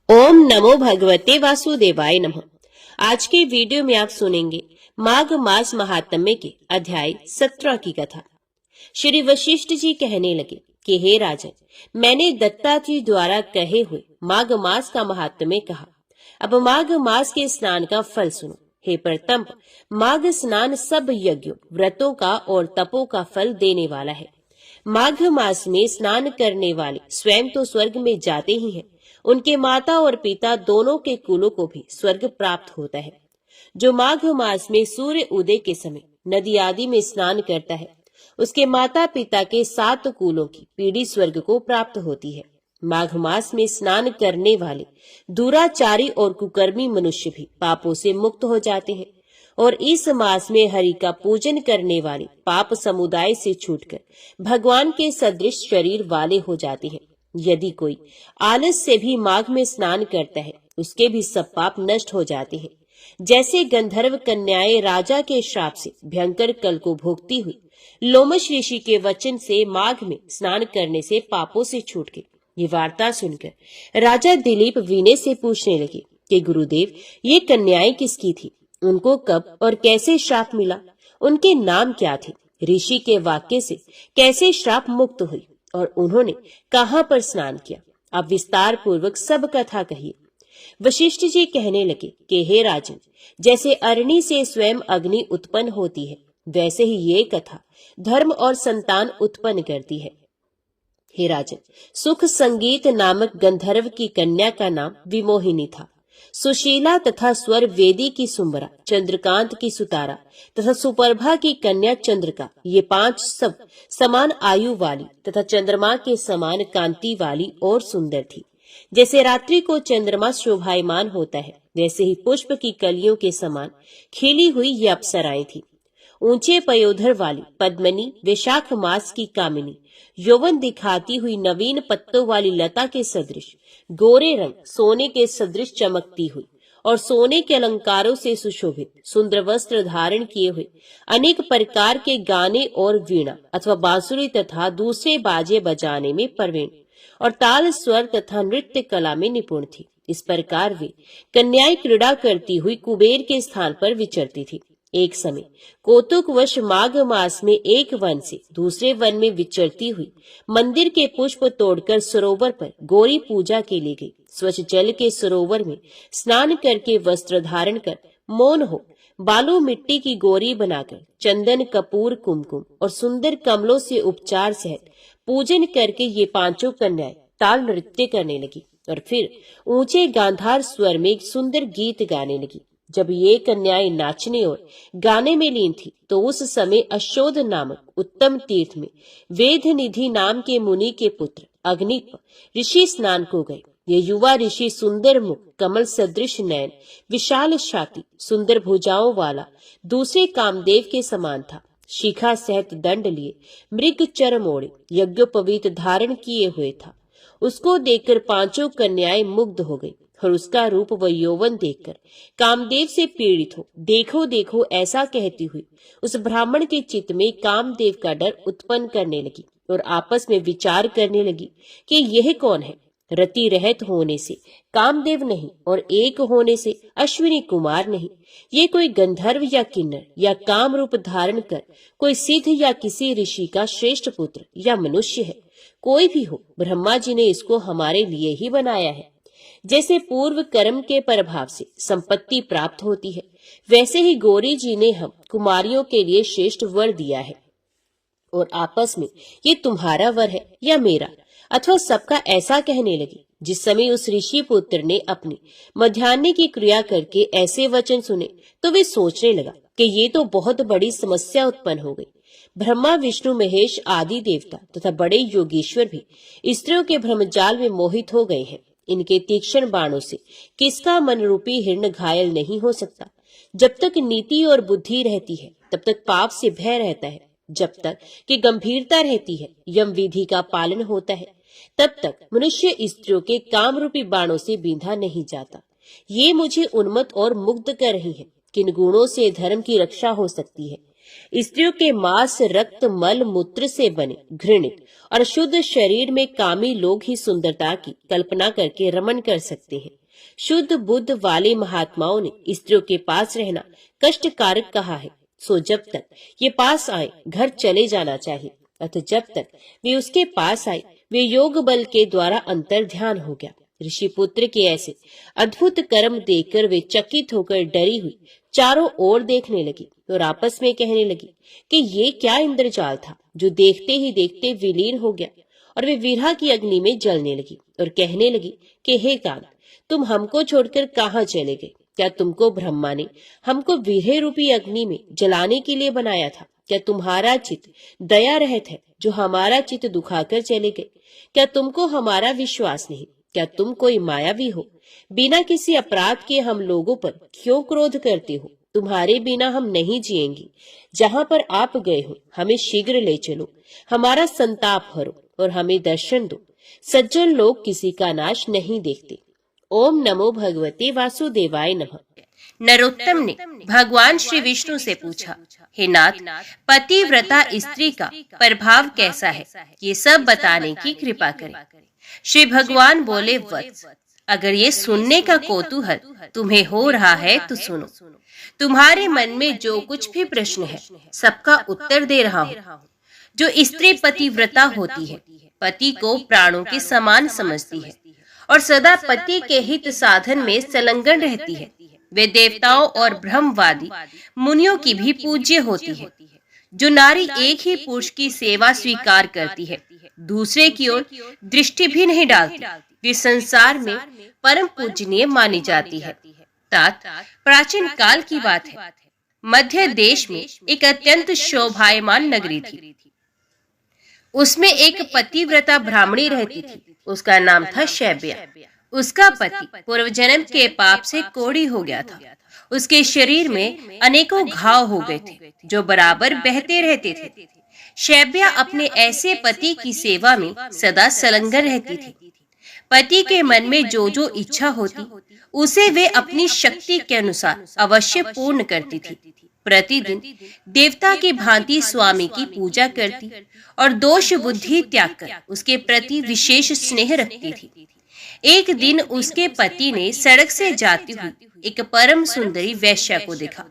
ओम नमो भगवते वासुदेवाय नमः। आज के वीडियो में आप सुनेंगे माघ मास महात्म्य के अध्याय 17 की कथा। श्री वशिष्ठ जी कहने लगे कि हे राजन, मैंने दत्तात्रेय द्वारा कहे हुए माघ मास का महात्म्य कहा। अब माघ मास के स्नान का फल सुनो। हे प्रतंप, माघ स्नान सब यज्ञों, व्रतों का और तपों का फल देने वाला है। माघ मास में स्नान करने वाले स्वयं तो स्वर्ग में जाते ही हैं, उनके माता और पिता दोनों के कुलों को भी स्वर्ग प्राप्त होता है। जो माघ मास में सूर्य उदय के समय नदी आदि में स्नान करता है, उसके माता पिता के 7 कुलों की पीढ़ी स्वर्ग को प्राप्त होती है। माघ मास में स्नान करने वाले दुराचारी और कुकर्मी मनुष्य भी पापों से मुक्त हो जाते हैं, और इस मास में हरि का पूजन करने वाले पाप समुदाय से छूटकर भगवान के सदृश शरीर वाले हो जाते हैं। यदि कोई आलस से भी माघ में स्नान करता है, उसके भी सब पाप नष्ट हो जाते हैं। जैसे गंधर्व कन्याएं राजा के श्राप से भयंकर कल को भोगती हुई लोमश ऋषि के वचन से माघ में स्नान करने से पापों से छूट गए। ये वार्ता सुनकर राजा दिलीप विनय से पूछने लगे कि गुरुदेव, ये कन्याएं किसकी थी? उनको कब और कैसे श्राप मिला? उनके नाम क्या थे? ऋषि के वाक्य से कैसे श्राप मुक्त हुई और उन्होंने कहां पर स्नान किया? आप विस्तार पूर्वक सब कथा कहिए। वशिष्ठ जी कहने लगे कि हे राजन, जैसे अरणि से स्वयं अग्नि उत्पन्न होती है, वैसे ही ये कथा धर्म और संतान उत्पन्न करती है। हे राजन, सुख संगीत नामक गंधर्व की कन्या का नाम विमोहिनी था। सुशीला तथा स्वर वेदी की सुंबरा, चंद्रकांत की सुतारा तथा सुप्रभा की कन्या चंद्रिका, ये 5 सब समान आयु वाली तथा चंद्रमा के समान कांति वाली और सुंदर थी। जैसे रात्रि को चंद्रमा शोभायमान होता है, वैसे ही पुष्प की कलियों के समान खिली हुई ये अप्सराएं थी। ऊंचे पयोधर वाली पद्मनी, वैशाख मास की कामिनी, यौवन दिखाती हुई नवीन पत्तों वाली लता के सदृश, गोरे रंग सोने के सदृश चमकती हुई और सोने के अलंकारों से सुशोभित, सुंदर वस्त्र धारण किए हुए, अनेक प्रकार के गाने और वीणा अथवा बांसुरी तथा दूसरे बाजे बजाने में प्रवीण और ताल स्वर तथा नृत्य कला में निपुण थी। इस प्रकार वे कन्याएं क्रीड़ा करती हुई कुबेर के स्थान पर विचरती थी। एक समय कौतुकवश माघ मास में एक वन से दूसरे वन में विचरती हुई मंदिर के पुष्प तोड़कर सरोवर पर गौरी पूजा के लिए गई। स्वच्छ जल के सरोवर में स्नान करके वस्त्र धारण कर मौन हो बालू मिट्टी की गौरी बनाकर चंदन कपूर कुमकुम और सुंदर कमलों से उपचार सहित पूजन करके ये 5 कन्याएं ताल नृत्य करने लगी और फिर ऊंचे गांधार स्वर में एक सुंदर गीत गाने लगी। जब ये कन्याएं नाचने और गाने में लीन थी, तो उस समय अशोध नामक उत्तम तीर्थ में वेद निधि नाम के मुनि के पुत्र अग्निप ऋषि स्नान को गए। ये युवा ऋषि सुंदर मुख, कमल सदृश नयन, विशाल छाती, सुंदर भुजाओं वाला दूसरे कामदेव के समान था। शिखा सहित दंड लिए, मृग चरम ओढ़े, यज्ञोपवीत धारण किए हुए था। उसको देखकर 5 कन्याएं मुग्ध हो गई और उसका रूप व यौवन देखकर कामदेव से पीड़ित हो देखो देखो ऐसा कहती हुई उस ब्राह्मण के चित्त में कामदेव का डर उत्पन्न करने लगी और आपस में विचार करने लगी कि यह कौन है? रति रहित होने से कामदेव नहीं और एक होने से अश्विनी कुमार नहीं। ये कोई गंधर्व या किन्नर या काम रूप धारण कर कोई सिद्ध या किसी ऋषि का श्रेष्ठ पुत्र या मनुष्य है। कोई भी हो, ब्रह्मा जी ने इसको हमारे लिए ही बनाया है। जैसे पूर्व कर्म के प्रभाव से संपत्ति प्राप्त होती है, वैसे ही गौरी जी ने हम कुमारियों के लिए श्रेष्ठ वर दिया है। और आपस में ये तुम्हारा वर है या मेरा अथवा सबका, ऐसा कहने लगी। जिस समय उस ऋषि पुत्र ने अपनी मध्याह्न की क्रिया करके ऐसे वचन सुने, तो वे सोचने लगा कि ये तो बहुत बड़ी समस्या उत्पन्न हो गई। ब्रह्मा विष्णु महेश आदि देवता तथा बड़े योगेश्वर भी स्त्रियों के भ्रमजाल में मोहित हो गए हैं। इनके तीक्ष्ण बाणों से किसका मन रूपी हिरण घायल नहीं हो सकता? जब तक नीति और बुद्धि रहती है, तब तक पाप से भय रहता है। जब तक कि गंभीरता रहती है, यम विधि का पालन होता है, तब तक मनुष्य स्त्रियों के काम रूपी बाणों से बींधा नहीं जाता। ये मुझे उन्मत्त और मुग्ध कर रही है। किन गुणों से धर्म की रक्षा हो सकती है? स्त्रियों के मांस, रक्त, मल, मूत्र से बने घृणित और शुद्ध शरीर में कामी लोग ही सुंदरता की कल्पना करके रमण कर सकते हैं। शुद्ध बुद्ध वाले महात्माओं ने स्त्रियों के पास रहना कष्टकारक कहा है। सो जब तक ये पास आए घर चले जाना चाहिए, अतः जब तक वे उसके पास आए वे योग बल के द्वारा अंतर ध्यान हो गया। ऋषि पुत्र के ऐसे अद्भुत कर्म देखकर वे चकित होकर डरी हुई चारों ओर देखने लगी और आपस में कहने लगी कि ये क्या इंद्रजाल था जो देखते ही देखते विलीन हो गया। और वे विरह की अग्नि में जलने लगी और कहने लगी कि हे कांत, तुम हमको छोड़कर कहाँ चले गए? क्या तुमको ब्रह्मा ने हमको विरह रूपी अग्नि में जलाने के लिए बनाया था? क्या तुम्हारा चित्त दया रहित है जो हमारा चित्त दुखाकर चले गए? क्या तुमको हमारा विश्वास नहीं? क्या तुम कोई मायावी हो? बिना किसी अपराध के हम लोगों पर क्यों क्रोध करते हो? तुम्हारे बिना हम नहीं जिएंगे। जहाँ पर आप गए हो हमें शीघ्र ले चलो, हमारा संताप हरो और हमें दर्शन दो। सज्जन लोग किसी का नाश नहीं देखते। ओम नमो भगवते वासुदेवाय नमः। नरोत्तम ने भगवान श्री विष्णु से पूछा, हे नाथ, पतिव्रता स्त्री का प्रभाव कैसा है, ये सब बताने की कृपा करें। श्री भगवान बोले, वत्स, अगर ये सुनने का कौतूहल तुम्हें हो रहा है तो सुनो। तुम्हारे मन में जो कुछ भी प्रश्न है सबका उत्तर दे रहा हूँ। जो स्त्री पतिव्रता होती है पति को प्राणों के समान समझती है और सदा पति के हित साधन में संलग्न रहती है, वे देवताओं और ब्रह्मवादी मुनियों की भी पूज्य होती है। जो नारी एक ही पुरुष की सेवा स्वीकार करती है, दूसरे की ओर दृष्टि भी नहीं डालती, वे संसार में परम पूजनीय मानी जाती है। तात प्राचीन काल की बात है। मध्य देश में एक अत्यंत शोभायमान नगरी थी। उसमें एक पतिव्रता ब्राह्मणी रहती थी। उसका नाम था शैब्या। उसका पति पूर्व जन्म के पाप से कोढ़ी हो गया था। उसके शरीर में अनेकों घाव हो गए थे जो बराबर बहते रहते थे। शैब्या अपने ऐसे पति की सेवा में सदा संलग्न रहती थी। पति के मन में जो जो इच्छा होती उसे वे अपनी शक्ति के अनुसार अवश्य पूर्ण करती थी। प्रतिदिन देवता की भांति स्वामी की पूजा करती और दोष बुद्धि त्याग कर उसके प्रति विशेष स्नेह रखती थी। एक दिन उसके पति ने सड़क से जाती हुई एक परम सुंदरी वेश्या को देखा।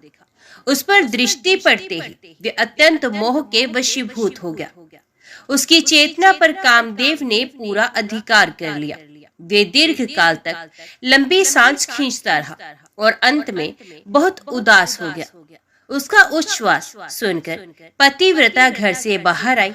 उस पर दृष्टि पड़ते ही वे अत्यंत मोह के वशीभूत हो गया। उसकी चेतना पर कामदेव ने पूरा अधिकार कर लिया। वे दीर्घ काल तक लंबी सांस खींचता रहा और अंत में बहुत उदास हो गया। उसका उच्छ्वास सुनकर पतिव्रता घर से बाहर आई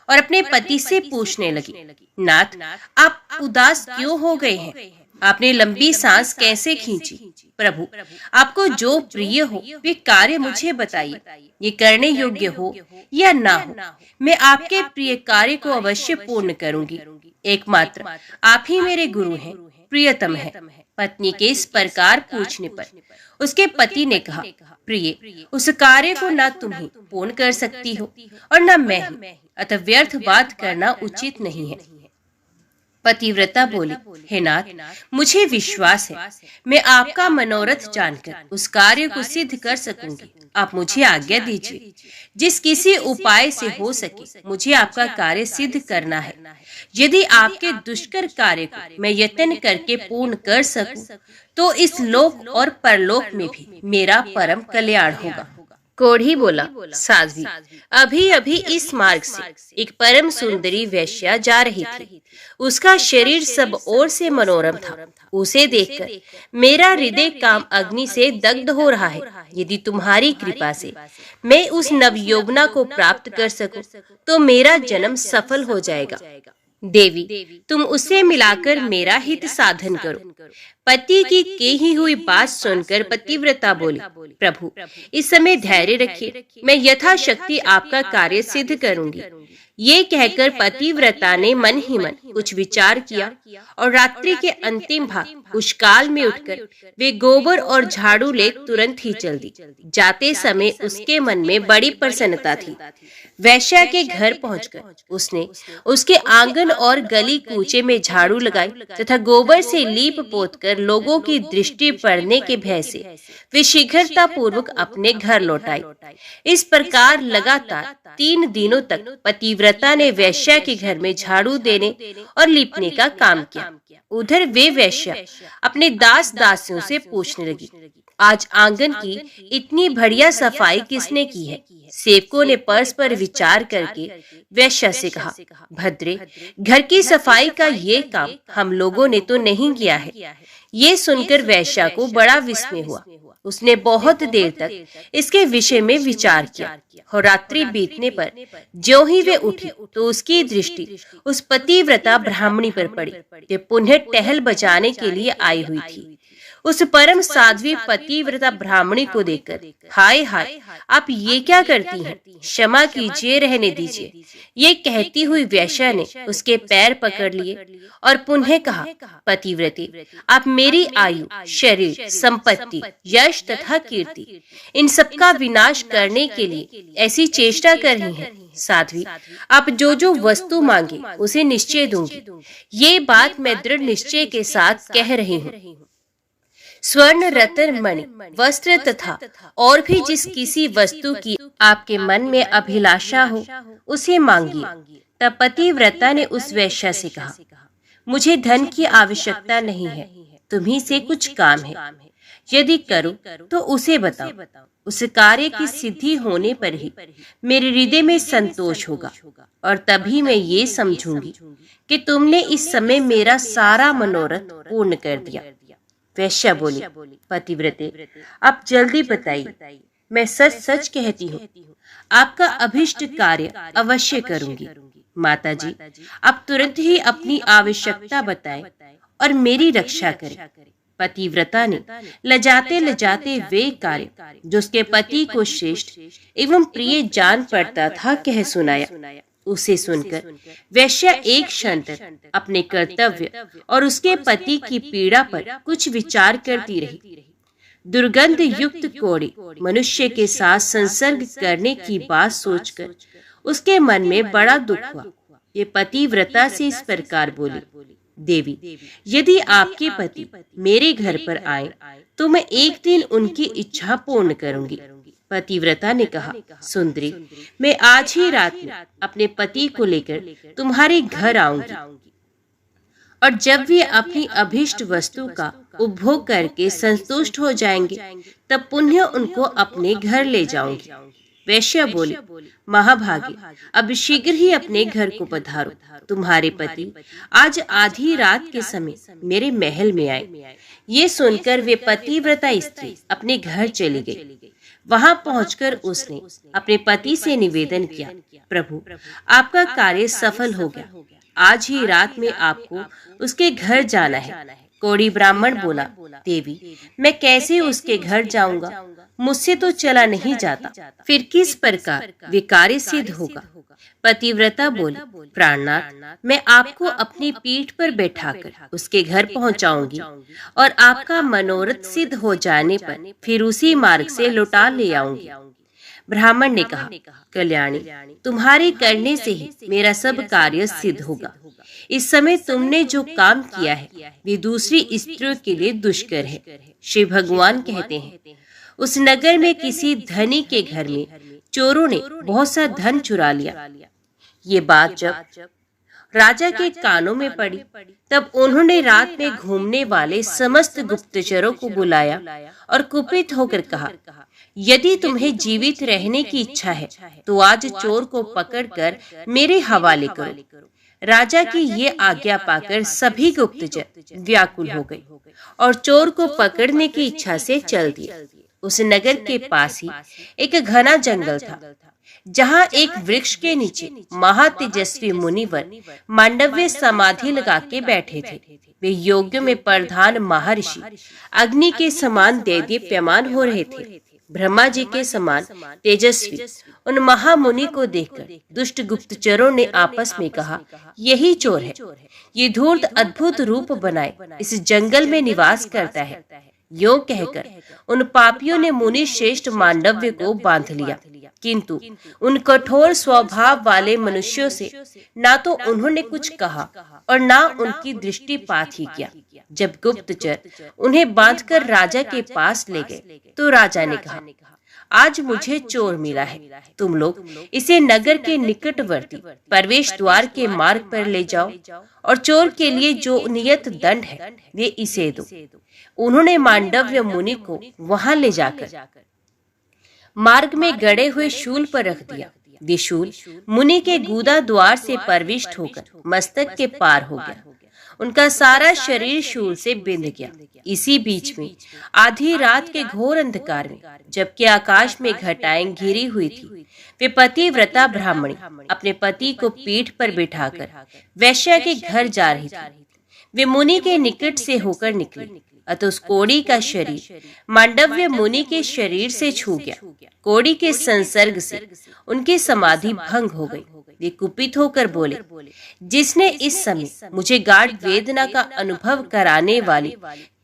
और अपने पति से पूछने लगी, नाथ, आप उदास क्यों हो गए हैं? आपने लंबी सांस कैसे खींची? प्रभु, आपको जो प्रिय हो वे कार्य मुझे बताइए। ये करने योग्य हो या ना हो, मैं आपके प्रिय कार्य को अवश्य पूर्ण करूंगी। एकमात्र आप ही मेरे गुरु हैं, प्रियतम है। पत्नी के इस प्रकार पूछने पर उसके पति ने कहा, प्रिय, उस कार्य को न तुम ही पूर्ण कर सकती हो और न मैं ही, अतः व्यर्थ बात करना उचित नहीं है। पतिव्रता बोली, हे नाथ, मुझे विश्वास है मैं आपका मनोरथ जानकर उस कार्य को सिद्ध कर सकूंगी। आप मुझे आज्ञा दीजिए। जिस किसी उपाय से हो सके मुझे आपका कार्य सिद्ध करना है। यदि आपके दुष्कर कार्य को मैं यत्न करके पूर्ण कर सकूं, तो इस लोक और परलोक में भी मेरा परम कल्याण होगा। कोढ़ी बोला, साध्वी, अभी अभी इस मार्ग से एक परम सुंदरी वेश्या जा रही थी। उसका शरीर सब ओर से मनोरम था। उसे देखकर मेरा हृदय काम अग्नि से दग्ध हो रहा है। यदि तुम्हारी कृपा से मैं उस नवयौवना को प्राप्त कर सकूं, तो मेरा जन्म सफल हो जाएगा। देवी, तुम उसे मिलाकर मेरा हित साधन करो। पति की कही हुई बात सुनकर पतिव्रता बोली, प्रभु, इस समय धैर्य रखिए, मैं यथाशक्ति आपका कार्य सिद्ध करूंगी। ये कहकर पतिव्रता ने मन ही मन कुछ विचार किया और रात्रि के अंतिम भाग उस काल में उठकर वे गोबर और झाड़ू ले तुरंत ही चल दी। जाते समय उसके मन में बड़ी प्रसन्नता थी। वैश्या के घर पहुंचकर उसने उसके आंगन और गली कूचे में झाड़ू लगाई तथा गोबर से लीप पोत कर लोगों की दृष्टि पड़ने के भय से वे शीघ्रता पूर्वक अपने घर लौट आई। इस प्रकार लगातार 3 दिनों तक पतिव्रता पतिव्रता ने वैश्या के घर में झाड़ू देने और लीपने का काम किया। उधर वे वैश्या अपने दास दासियों से पूछने लगी, आज आंगन की इतनी बढ़िया सफाई किसने की है? सेवकों ने परस्पर विचार करके वैश्या से कहा, भद्रे, घर की सफाई का ये काम हम लोगों ने तो नहीं किया है। ये सुनकर वैश्या को बड़ा विस्मय हुआ। उसने बहुत देर तक इसके विषय में विचार किया और रात्रि बीतने पर ज्यों ही वे उठी तो उसकी दृष्टि उस पतिव्रता ब्राह्मणी पर पड़ी जो पुनः टहल बजाने के लिए आई हुई थी। उस परम साध्वी पतिव्रता ब्राह्मणी को देखकर हाय हाय, आप ये क्या करती हैं? क्षमा कीजिए, रहने दीजिए। ये कहती हुई वैश्या ने उसके पैर पकड़ लिए और पुनः कहा, पतिव्रते, आप मेरी आयु, शरीर, संपत्ति, यश तथा कीर्ति इन सबका विनाश करने के लिए ऐसी चेष्टा कर रही हैं। साध्वी, आप जो जो वस्तु मांगे उसे निश्चय दूंगी। ये बात मैं दृढ़ निश्चय के साथ कह रही हूँ। स्वर्ण, रत्न, मणि, वस्त्र तथा और भी जिस किसी वस्तु की आपके मन में अभिलाषा हो उसे मांगिए। तब पतिव्रता ने उस वैश्या से कहा, मुझे धन की आवश्यकता नहीं है, तुम्ही से कुछ काम है। यदि करो तो उसे बताओ। उस कार्य की सिद्धि होने पर ही मेरे हृदय में संतोष होगा और तभी मैं ये समझूंगी कि तुमने इस समय मेरा सारा मनोरथ पूर्ण कर दिया। वैश्या बोली, पतिव्रते, आप जल्दी बताइए, मैं सच सच कहती हूँ, आपका अभिष्ट कार्य अवश्य करूंगी। माताजी, आप तुरंत ही अपनी आवश्यकता बताएं और मेरी रक्षा करें। पतिव्रता ने लजाते लजाते वे कार्य जो उसके पति को श्रेष्ठ एवं प्रिय जान पड़ता था कह सुनाया। उसे सुनकर वैश्या एक क्षण तक अपने कर्तव्य और उसके पति की पीड़ा पर कुछ विचार करती रही। दुर्गंध युक्त कोड़े मनुष्य के साथ संसर्ग करने की बात सोचकर उसके मन में बड़ा दुख हुआ। ये पतिव्रता से इस प्रकार बोली, देवी, यदि आपके पति मेरे घर पर आए तो मैं एक दिन उनकी इच्छा पूर्ण करूंगी। पतिव्रता ने कहा, सुंदरी, मैं आज ही रात में अपने पति को लेकर तुम्हारे घर आऊंगी और जब वे अपनी अभिष्ट वस्तु का उपभोग करके संतुष्ट हो जाएंगे तब पुनः उनको अपने घर ले जाऊंगी। वैश्या बोली, महाभागी, अब शीघ्र ही अपने घर को पधारो। तुम्हारे पति आज आधी रात के समय मेरे महल में आए। ये सुनकर वे पतिव्रता स्त्री अपने घर चली गई। वहां पहुंचकर उसने अपने पति से निवेदन किया, प्रभु, आपका कार्य सफल हो गया। आज ही रात में आपको उसके घर जाना है। कोड़ी ब्राह्मण बोला, देवी, मैं कैसे उसके घर जाऊंगा? मुझसे तो चला नहीं जाता, फिर किस प्रकार वे कार्य सिद्ध होगा? पतिव्रता बोली, प्राणनाथ, मैं आपको अपनी पीठ पर बैठाकर उसके घर पहुंचाऊंगी और आपका मनोरथ सिद्ध हो जाने पर फिर उसी मार्ग से लौटा ले आऊंगी। ब्राह्मण ने कहा, कल्याणी, तुम्हारे करने से ही मेरा सब कार्य सिद्ध होगा। इस समय तुमने जो काम किया है वे दूसरी स्त्रियों के लिए दुष्कर है। श्री भगवान कहते हैं, उस नगर में किसी धनी के घर में चोरों ने बहुत सा धन चुरा लिया। ये बात जब राजा के कानों में पड़ी तब उन्होंने रात में घूमने वाले समस्त गुप्तचरों को बुलाया और कुपित होकर कहा, यदि तुम्हें जीवित रहने की इच्छा है तो आज चोर को पकड़कर मेरे हवाले करो। राजा की ये आज्ञा पाकर सभी गुप्तचर व्याकुल हो गए और चोर को पकड़ने की इच्छा से चल दिए। उस नगर के पास ही एक घना जंगल था जहाँ एक वृक्ष के नीचे महातेजस्वी मुनिवर मांडव्य समाधि लगा के बैठे थे। वे योग्यों में प्रधान महर्षि अग्नि के समान देदीप्यमान हो रहे थे। ब्रह्मा जी के समान तेजस्वी उन महामुनि को देखकर दुष्ट गुप्तचरों ने आपस में कहा, यही चोर है। ये धूर्त अद्भुत रूप बनाए इस जंगल में निवास करता है। यूं कहकर उन पापियों ने मुनि श्रेष्ठ मांडव्य को बांध लिया, किंतु उन कठोर स्वभाव वाले मनुष्यों से ना तो उन्होंने कुछ कहा और ना उनकी दृष्टिपात ही किया। जब गुप्तचर उन्हें बांधकर राजा के पास ले गए तो राजा ने कहा, आज मुझे चोर मिला है, तुम लोग इसे नगर के निकटवर्ती प्रवेश द्वार के मार्ग पर ले जाओ और चोर के लिए जो नियत दंड है वे इसे दो। उन्होंने मांडव्य मुनि को वहां ले जाकर मार्ग में गड़े हुए शूल पर रख दिया। वे शूल मुनि के गूदा द्वार से प्रविष्ट होकर मस्तक के पार हो गया। उनका सारा शरीर शूल से बिंध गया। इसी बीच में आधी रात के घोर अंधकार में, जबकि आकाश में घटाएं घिरी हुई थी, वे पतिव्रता ब्राह्मणी अपने पति को पीठ पर बिठाकर वैश्या के घर जा रही थी। वे मुनि के निकट से होकर निकली, अतः उस कोड़ी का शरीर मांडव्य मुनि के शरीर से छू गया। कोड़ी के संसर्ग से उनकी समाधि भंग हो गई। वे कुपित होकर बोले, जिसने इस समय मुझे गाढ़ वेदना का अनुभव कराने वाली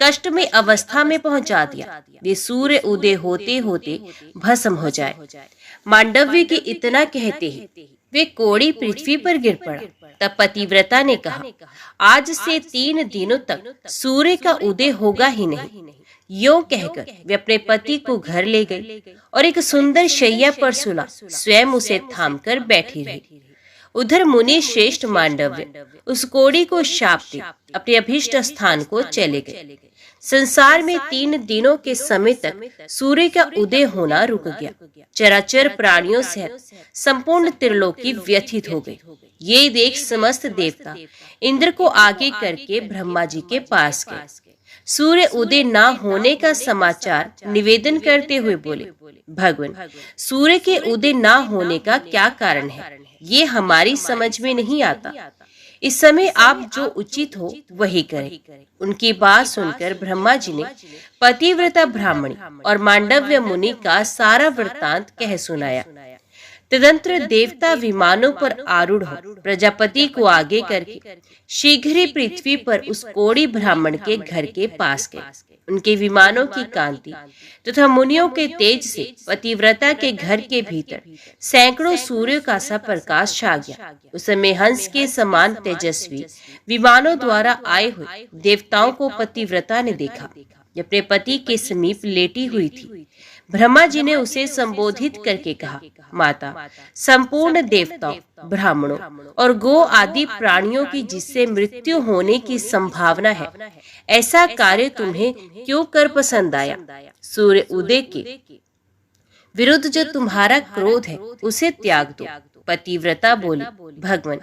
कष्टमय अवस्था में पहुंचा दिया, वे सूर्य उदय होते होते भस्म हो जाए। मांडव्य के इतना कहते ही वे कोड़ी पृथ्वी पर गिर पड़ा। तब पतिव्रता ने कहा, आज से 3 दिनों तक सूर्य का उदय होगा ही नहीं। यों कहकर वे अपने पति को घर ले गई और एक सुंदर शैया पर सुला स्वयं उसे थामकर बैठी रही। उधर मुनि श्रेष्ठ मांडव्य उस कोड़ी को शाप दे अपने अभीष्ट स्थान को चले गए। संसार में 3 दिनों के समय तक सूर्य का उदय होना रुक गया। चराचर प्राणियों से संपूर्ण त्रिलोकी व्यथित हो गई। ये देख समस्त देवता इंद्र को आगे करके ब्रह्मा जी के पास गए। सूर्य उदय ना होने का समाचार निवेदन करते हुए बोले, भगवान, सूर्य के उदय ना होने का क्या कारण है, ये हमारी समझ में नहीं आता। इस समय आप जो उचित हो वही करें। उनकी बात सुनकर ब्रह्मा जी ने पतिव्रता ब्राह्मणी और मांडव्य मुनि का सारा वृत्तांत कह सुनाया। तदंतर देवता विमानों पर आरूढ़ हो प्रजापति को आगे करके शीघ्र ही पृथ्वी पर उस कोड़ी ब्राह्मण के घर के पास गए। उनके विमानों की कांति तथा मुनियों के तेज से पतिव्रता के घर के भीतर सैकड़ों सूर्य का सा प्रकाश छा गया। उस समय हंस के समान तेजस्वी विमानों द्वारा आए हुए देवताओं को पतिव्रता ने देखा। जब अपने पति के समीप लेटी हुई थी, ब्रह्मा जी ने उसे संबोधित करके कहा, माता, संपूर्ण देवताओं, ब्राह्मणों और गो आदि प्राणियों की जिससे मृत्यु होने की संभावना है, ऐसा कार्य तुम्हें क्यों कर पसंद आया? सूर्य उदय के विरुद्ध जो तुम्हारा क्रोध है उसे त्याग दो। पतिव्रता बोली, भगवान,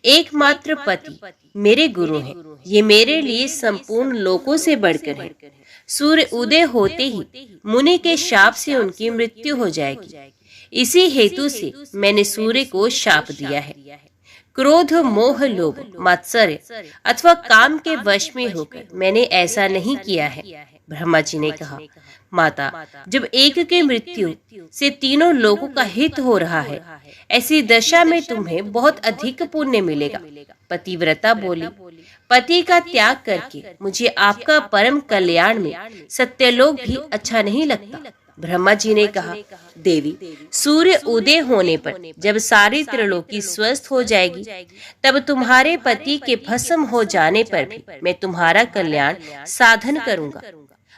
एकमात्र पति मेरे गुरु हैं। ये मेरे लिए संपूर्ण लोकों से बढ़कर है। सूर्य उदय होते ही मुनि के शाप से उनकी मृत्यु हो जाएगी। इसी हेतु से मैंने सूर्य को शाप दिया है। क्रोध, मोह, लोभ, मात्सर्य अथवा काम के वश में होकर मैंने ऐसा नहीं किया है। ब्रह्मा जी ने कहा, माता, जब एक के मृत्यु से तीनों लोगों का हित हो रहा है, ऐसी दशा में तुम्हें बहुत अधिक पुण्य मिलेगा। पतिव्रता बोली, पति का त्याग करके मुझे आपका परम कल्याण में सत्यलोक भी अच्छा नहीं लगता। ब्रह्मा जी ने कहा, देवी, सूर्य उदय होने पर जब सारी त्रिलोकी स्वस्थ हो जाएगी, तब तुम्हारे पति के भस्म हो जाने पर भी मैं तुम्हारा कल्याण साधन करूंगा।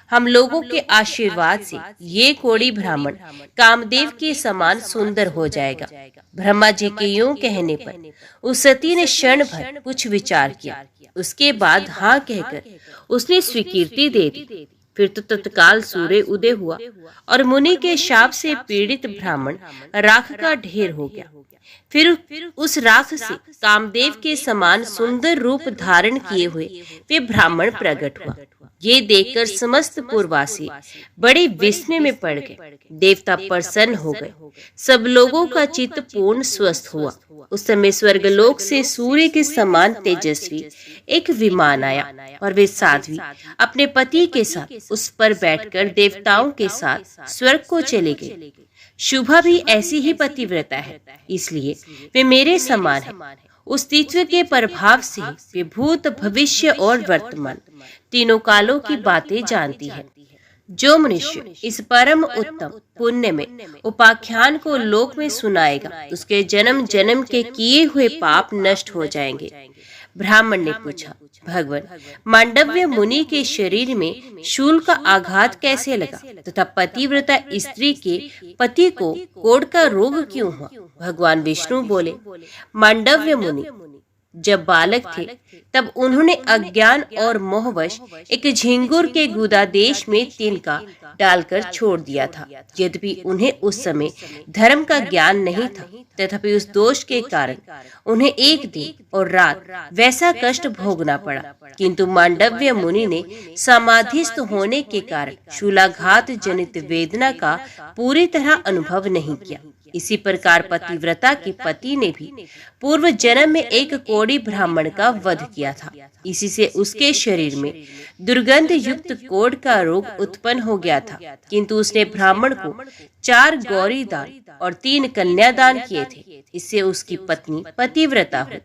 हम लोगों के आशीर्वाद से ये कोड़ी ब्राह्मण कामदेव के समान सुंदर हो जाएगा। ब्रह्मा जी के यूं कहने पर उस सती ने क्षण भर कुछ विचार किया। उसके बाद हाँ कहकर उसने स्वीकृति दे दी। फिर तो तत्काल सूर्य उदय हुआ और मुनि के शाप से पीड़ित ब्राह्मण राख का ढेर हो गया। फिर उस राख से कामदेव के समान सुंदर रूप धारण किए हुए वे ब्राह्मण प्रकट हुआ। ये देखकर समस्त पुरवासी बड़े विस्मय में पड़ गए। देवता प्रसन्न हो गए। सब लोगों का चित्त पूर्ण स्वस्थ हुआ। उस समय स्वर्गलोक से सूर्य के समान तेजस्वी एक विमान आया और वे साध्वी अपने पति के साथ उस पर बैठकर देवताओं के साथ स्वर्ग को चले गए। शुभा भी ऐसी ही पतिव्रता है, इसलिए वे मेरे समान है। उस तित्व के प्रभाव से वे भूत, भविष्य और वर्तमान तीनों कालों की बातें जानती है। जो मनुष्य इस परम उत्तम पुण्य में उपाख्यान को लोक में सुनाएगा, उसके जन्म जन्म के किए हुए पाप नष्ट हो जाएंगे। ब्राह्मण ने पूछा, भगवान, मांडव्य मुनि के शरीर में शूल का आघात कैसे लगा तथा पतिव्रता स्त्री के पति को कोढ़ का रोग क्यों हुआ? भगवान विष्णु बोले, मांडव्य मुनि जब बालक थे तब उन्होंने अज्ञान और मोहवश एक झिंगुर के गुदादेश में तिनका डालकर छोड़ दिया था। यद्यपि उन्हें उस समय धर्म का ज्ञान नहीं था, तथापि उस दोष के कारण उन्हें एक दिन और रात वैसा कष्ट भोगना पड़ा। किंतु मांडव्य मुनि ने समाधिस्थ होने के कारण शूलाघात जनित वेदना का पूरी तरह अनुभव नहीं किया। इसी प्रकार पतिव्रता के पति ने भी पूर्व जन्म में एक कोढ़ी ब्राह्मण का वध किया था। इसी से उसके शरीर में दुर्गंध युक्त कोढ़ का रोग उत्पन्न हो गया था। किंतु उसने ब्राह्मण को 4 गौरी दान और 3 कन्यादान किए थे। इससे उसकी पत्नी पतिव्रता हुई।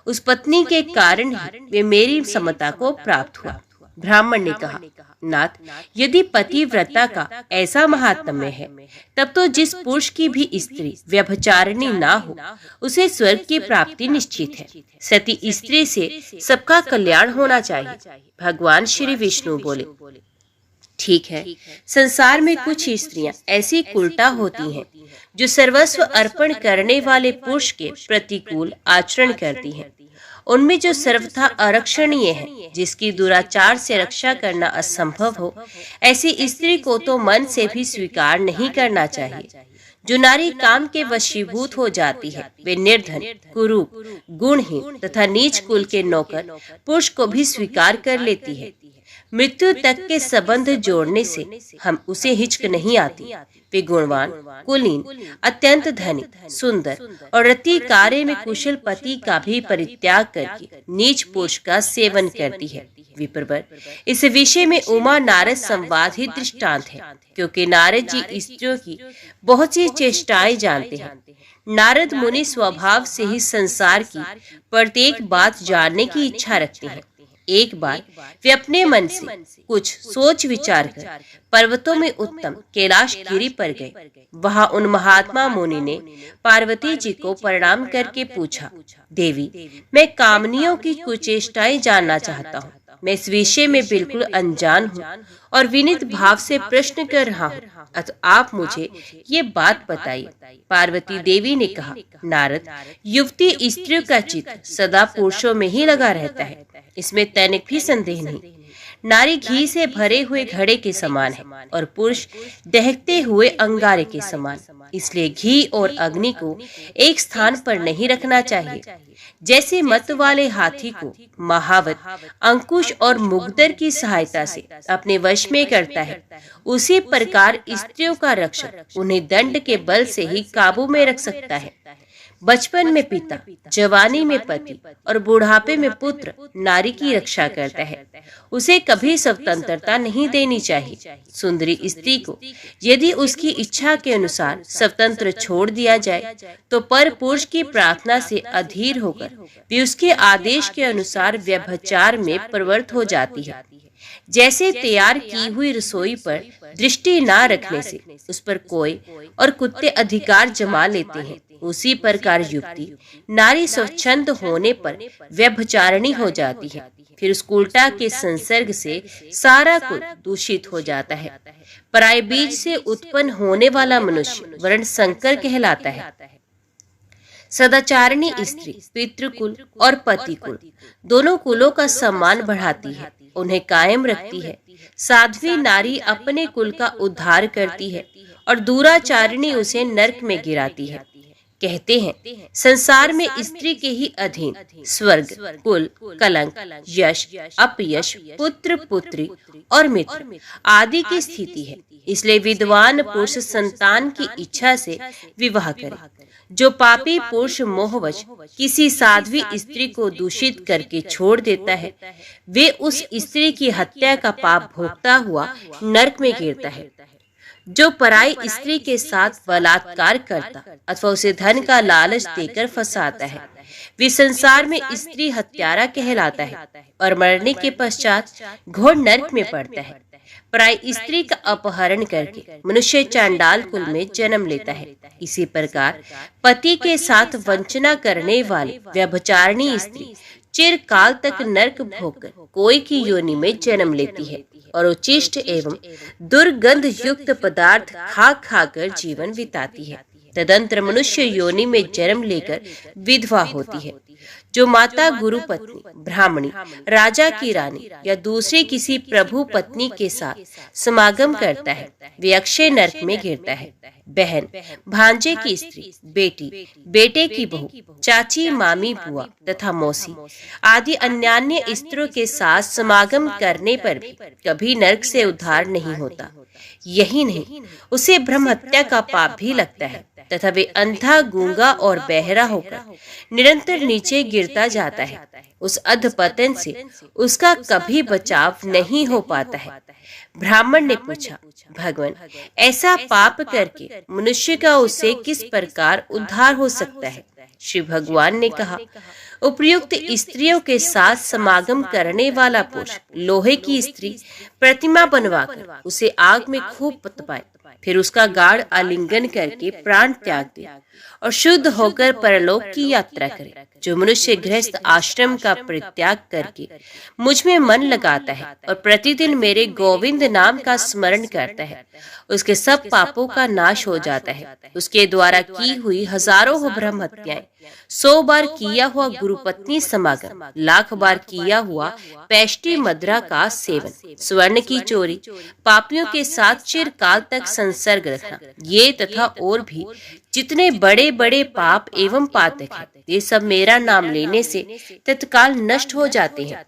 उस पत्नी के कारण ही वे मेरी समता को प्राप्त हुआ। ब्राह्मण ने कहा, नाथ, यदि पतिव्रता का ऐसा महात्म्य है, तब तो जिस पुरुष की भी स्त्री व्यभिचारिणी ना हो, उसे स्वर्ग की प्राप्ति निश्चित है। सती स्त्री से सबका कल्याण होना चाहिए। भगवान श्री विष्णु बोले, ठीक है, संसार में कुछ स्त्रियां ऐसी उल्टा होती हैं, जो सर्वस्व अर्पण करने वाले पुरुष के प्रतिकूल आचरण करती हैं। उनमें जो सर्वथा आरक्षणीय है, जिसकी दुराचार से रक्षा करना असंभव हो, ऐसी स्त्री को तो मन से भी स्वीकार नहीं करना चाहिए। जो नारी काम के वशीभूत हो जाती है, वे निर्धन, कुरूप, गुणहीन तथा नीच कुल के नौकर पुरुष को भी स्वीकार कर लेती है। मृत्यु तक के संबंध जोड़ने से हम उसे हिचक नहीं आती। वे गुणवान, कुलीन, अत्यंत धनिक, सुंदर और रति कार्य में कुशल पति का भी परित्याग करके नीच पुरुष का सेवन करती है। विप्रवर, इस विषय में उमा नारद संवाद ही दृष्टांत है, क्योंकि नारद जी स्त्रियों की बहुत सी चेष्टाएं जानते हैं। नारद मुनि स्वभाव से ही संसार की प्रत्येक बात जानने की इच्छा रखते हैं। एक बार वे अपने मन से कुछ सोच विचार कर पर्वतों में उत्तम कैलाश गिरी पर गए। वहां उन महात्मा मुनि ने पार्वती जी को प्रणाम करके पूछा, देवी, मैं कामनियों की कुचेष्टाएं जानना चाहता हूँ। मैं इस विषय में बिल्कुल अनजान हूँ और विनीत भाव से प्रश्न कर रहा हूँ, अतः आप मुझे ये बात बताइए। पार्वती देवी ने कहा, नारद, युवती स्त्रियों का चित्त सदा पुरुषों में ही लगा रहता है, इसमें तनिक भी संदेह नहीं। नारी घी से भरे हुए घड़े के समान है और पुरुष दहकते हुए अंगारे के समान। इसलिए घी और अग्नि को एक स्थान पर नहीं रखना चाहिए। जैसे मत वाले हाथी को महावत अंकुश और मुग्दर की सहायता से अपने वश में करता है, उसी प्रकार स्त्रियों का रक्षक उन्हें दंड के बल से ही काबू में रख सकता है। बचपन में पिता, जवानी में पति और बुढ़ापे में पुत्र नारी की रक्षा करता है। उसे कभी स्वतंत्रता नहीं देनी चाहिए। सुंदरी स्त्री को यदि उसकी इच्छा के अनुसार स्वतंत्र छोड़ दिया जाए, तो पर पुरुष की प्रार्थना से अधीर होकर वे उसके आदेश के अनुसार व्यभिचार में प्रवृत्त हो जाती है। जैसे तैयार की हुई रसोई पर दृष्टि न रखने से उस पर कोई और कुत्ते अधिकार जमा लेते हैं, उसी प्रकार युक्ति नारी स्वच्छंद होने पर व्यभिचारिणी हो जाती है। फिर उस उल्टा के संसर्ग से सारा कुल दूषित हो जाता है। पराय बीज से उत्पन्न होने वाला मनुष्य वर्ण संकर कहलाता है। सदाचारिणी स्त्री पितृकुल और पतिकुल दोनों कुलों का सम्मान बढ़ाती है, उन्हें कायम रखती है। साध्वी नारी अपने कुल का उद्धार करती है और दुराचारिणी उसे नरक में गिराती है। कहते हैं, संसार में स्त्री के ही अधीन स्वर्ग, कुल, कलंक, यश, अपयश, पुत्र, पुत्री और मित्र आदि की स्थिति है। इसलिए विद्वान पुरुष संतान की इच्छा से विवाह करे। जो पापी पुरुष मोहवश किसी साध्वी स्त्री को दूषित करके छोड़ देता है, वे उस स्त्री की हत्या का पाप भोगता हुआ नरक में गिरता है। जो पराई स्त्री के साथ बलात्कार करता अथवा उसे धन का लालच देकर फंसाता है, वे संसार में स्त्री हत्यारा कहलाता है और मरने के पश्चात घोर नरक में पड़ता है। पराई स्त्री का अपहरण करके मनुष्य चांडाल कुल में जन्म लेता है। इसी प्रकार पति के साथ वंचना करने वाली व्यभिचारिणी स्त्री चिरकाल तक नरक भोगकर कोई की योनि में जन्म लेती है और उचिष्ट एवं दुर्गंध युक्त पदार्थ खा खाकर जीवन बिताती है। तदंतर मनुष्य योनि में जन्म लेकर विधवा होती है। जो माता गुरु पत्नी, ब्राह्मणी, राजा की रानी या दूसरे किसी प्रभु पत्नी के साथ समागम करता है वे अक्षय नरक में गिरता है। बहन, भांजे की स्त्री, बेटी, बेटे की बहू, चाची, मामी, बुआ तथा मौसी आदि अन्यान्य स्त्रियों के साथ समागम करने पर भी कभी नरक से उद्धार नहीं होता। यही नहीं, उसे ब्रह्म हत्या का पाप भी लगता है तथा वे अंधा, गूंगा और बहरा होकर निरंतर नीचे गिरता जाता है। उस अधपतन से उसका कभी बचाव नहीं हो पाता है। ब्राह्मण ने पूछा, भगवान, ऐसा पाप करके मनुष्य का उससे किस प्रकार उद्धार हो सकता है? श्री भगवान ने कहा, उपयुक्त स्त्रियों के साथ समागम करने वाला पुरुष लोहे की स्त्री प्रतिमा बनवाकर उसे आग में खूब तपाए, फिर उसका गाढ़ आलिंगन करके प्राण त्याग दे और शुद्ध होकर परलोक की यात्रा करे। जो मनुष्य गृहस्थ आश्रम का परित्याग करके मुझ में मन लगाता है और प्रतिदिन मेरे गोविंद नाम का स्मरण करता है, उसके सब पापों का नाश हो जाता है। उसके द्वारा की हुई हजारों ब्रह्म हत्याएं, 100 बार किया हुआ गुरुपत्नी समागम, लाख बार किया हुआ पैष्टि मदिरा का सेवन, स्वर्ण की चोरी, पापियों के साथ चिरकाल तक संसर्ग रखना, ये तथा और भी जितने बड़े बड़े पाप एवं पातक हैं, ये सब मेरा नाम लेने से तत्काल नष्ट हो जाते हैं।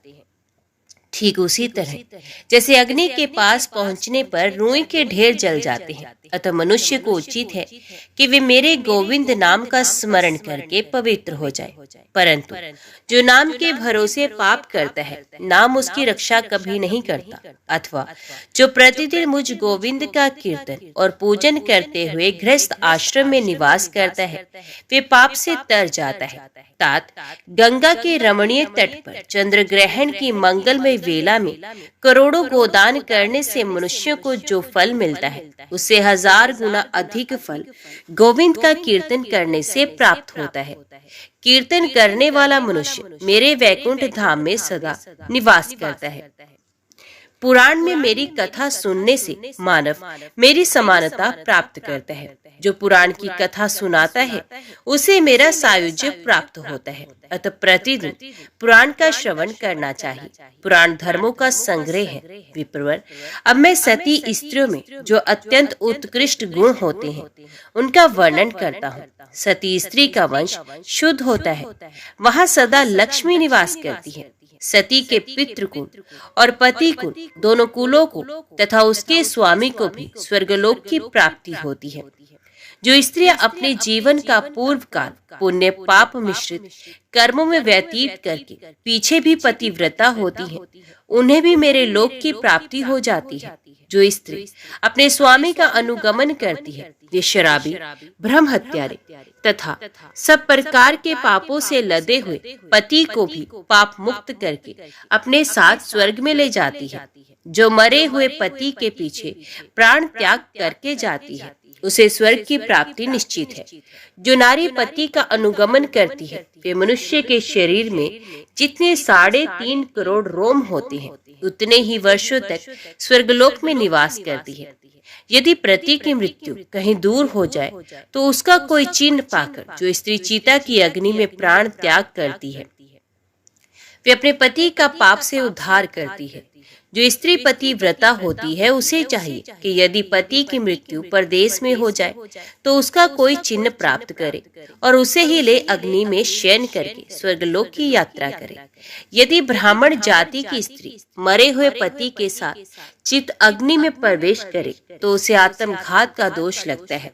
ठीक उसी तरह जैसे अग्नि के पास पहुंचने पर रुई के ढेर जल जाते हैं, अतः मनुष्य को उचित है कि वे मेरे गोविंद नाम का स्मरण करके पवित्र हो जाए। परंतु जो नाम के भरोसे पाप करता है, नाम उसकी रक्षा कभी नहीं करता, अथवा जो प्रतिदिन मुझ गोविंद का कीर्तन और पूजन करते हुए गृहस्थ आश्रम में निवास करता है, वे पाप से तर जाता है। तात गंगा के रमणीय तट पर चंद्र ग्रहण की मंगलमय वेला में करोड़ों गोदान करने से मनुष्यों को जो फल मिलता है, उससे 1000 गुना अधिक फल गोविंद का कीर्तन करने से प्राप्त होता है। कीर्तन करने वाला मनुष्य मेरे वैकुंठ धाम में सदा निवास करता है। पुराण में मेरी कथा सुनने से मानव मेरी समानता प्राप्त करता है। जो पुराण की कथा सुनाता है उसे मेरा सायुज्य प्राप्त होता है। अतः प्रतिदिन पुराण का श्रवण करना चाहिए। पुराण धर्मों का संग्रह है। विप्रवर, अब मैं सती स्त्रियों में जो अत्यंत उत्कृष्ट गुण होते हैं उनका वर्णन करता हूँ। सती स्त्री का वंश शुद्ध होता है, वहाँ सदा लक्ष्मी निवास करती है। सती के पितृकुल और पति कुल दोनों कुलों को तथा उसके स्वामी को भी स्वर्गलोक की प्राप्ति होती है। जो स्त्रियां अपने जीवन का पूर्व काल पुण्य पाप मिश्रित कर्मों में व्यतीत करके पीछे भी पतिव्रता होती हैं, उन्हें भी मेरे लोक की प्राप्ति हो जाती है। जो स्त्री अपने स्वामी का अनुगमन करती है, वे शराबी, ब्रह्म हत्यारे तथा सब प्रकार के पापों से लदे हुए पति को भी पाप मुक्त करके अपने साथ स्वर्ग में ले जाती है। जो मरे हुए पति के पीछे प्राण त्याग करके जाती है, उसे स्वर्ग की प्राप्ति निश्चित है। जो नारी पति का अनुगमन करती है, वे मनुष्य के शरीर में जितने 3.5 करोड़ रोम होते हैं, उतने ही वर्षों तक स्वर्गलोक में निवास करती है। यदि पति की मृत्यु कहीं दूर हो जाए तो उसका कोई चिन्ह पाकर जो स्त्री चीता की अग्नि में प्राण त्याग करती है, वे अपने पति का पाप से उद्धार करती है। जो स्त्री पति व्रता होती है, उसे चाहिए कि यदि पति की मृत्यु परदेश में हो जाए तो उसका कोई चिन्ह प्राप्त करे और उसे ही ले अग्नि में शयन करके स्वर्गलोक की यात्रा करे। यदि ब्राह्मण जाति की स्त्री मरे हुए पति के साथ चित अग्नि में प्रवेश करे तो उसे आत्मघात का दोष लगता है,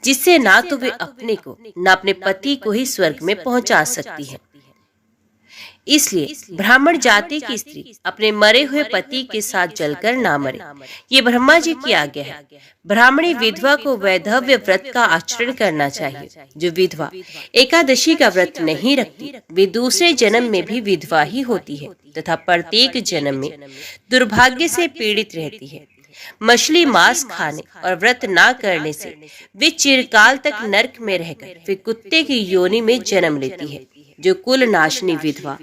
जिससे ना तो वे अपने को न अपने पति को ही स्वर्ग में पहुंचा सकती है। इसलिए ब्राह्मण जाति की स्त्री अपने मरे हुए पति के साथ जलकर ना मरे, ये ब्रह्मा जी की आज्ञा है। ब्राह्मणी विधवा को वैधव्य व्रत का आचरण करना चाहिए। जो विधवा एकादशी का व्रत नहीं रखती, वे दूसरे जन्म में भी विधवा ही होती है तथा प्रत्येक जन्म में दुर्भाग्य से पीड़ित रहती है। मछली मांस खाने और व्रत ना करने से वे चिरकाल तक नरक में रहकर वे कुत्ते की योनि में जन्म लेती है। जो कुल नाशनी विधवा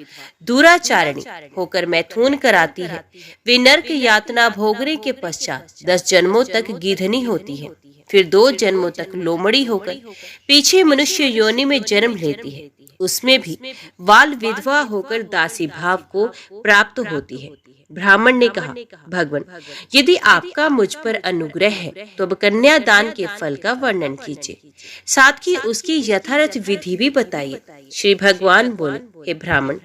दुराचारिणी होकर मैथुन कराती है, वे नरक यातना भोगने के पश्चात 10 जन्मों तक गीधनी होती है, फिर 2 जन्मों तक लोमड़ी होकर पीछे मनुष्य योनि में जन्म लेती है। उसमें भी बाल विधवा होकर दासी भाव को प्राप्त होती है। ब्राह्मण ने कहा, भगवान, यदि आपका मुझ पर अनुग्रह है तो अब कन्यादान के फल का वर्णन कीजिए, साथ ही उसकी यथार्थ विधि भी बताइए। श्री भगवान बोले, हे ब्राह्मण,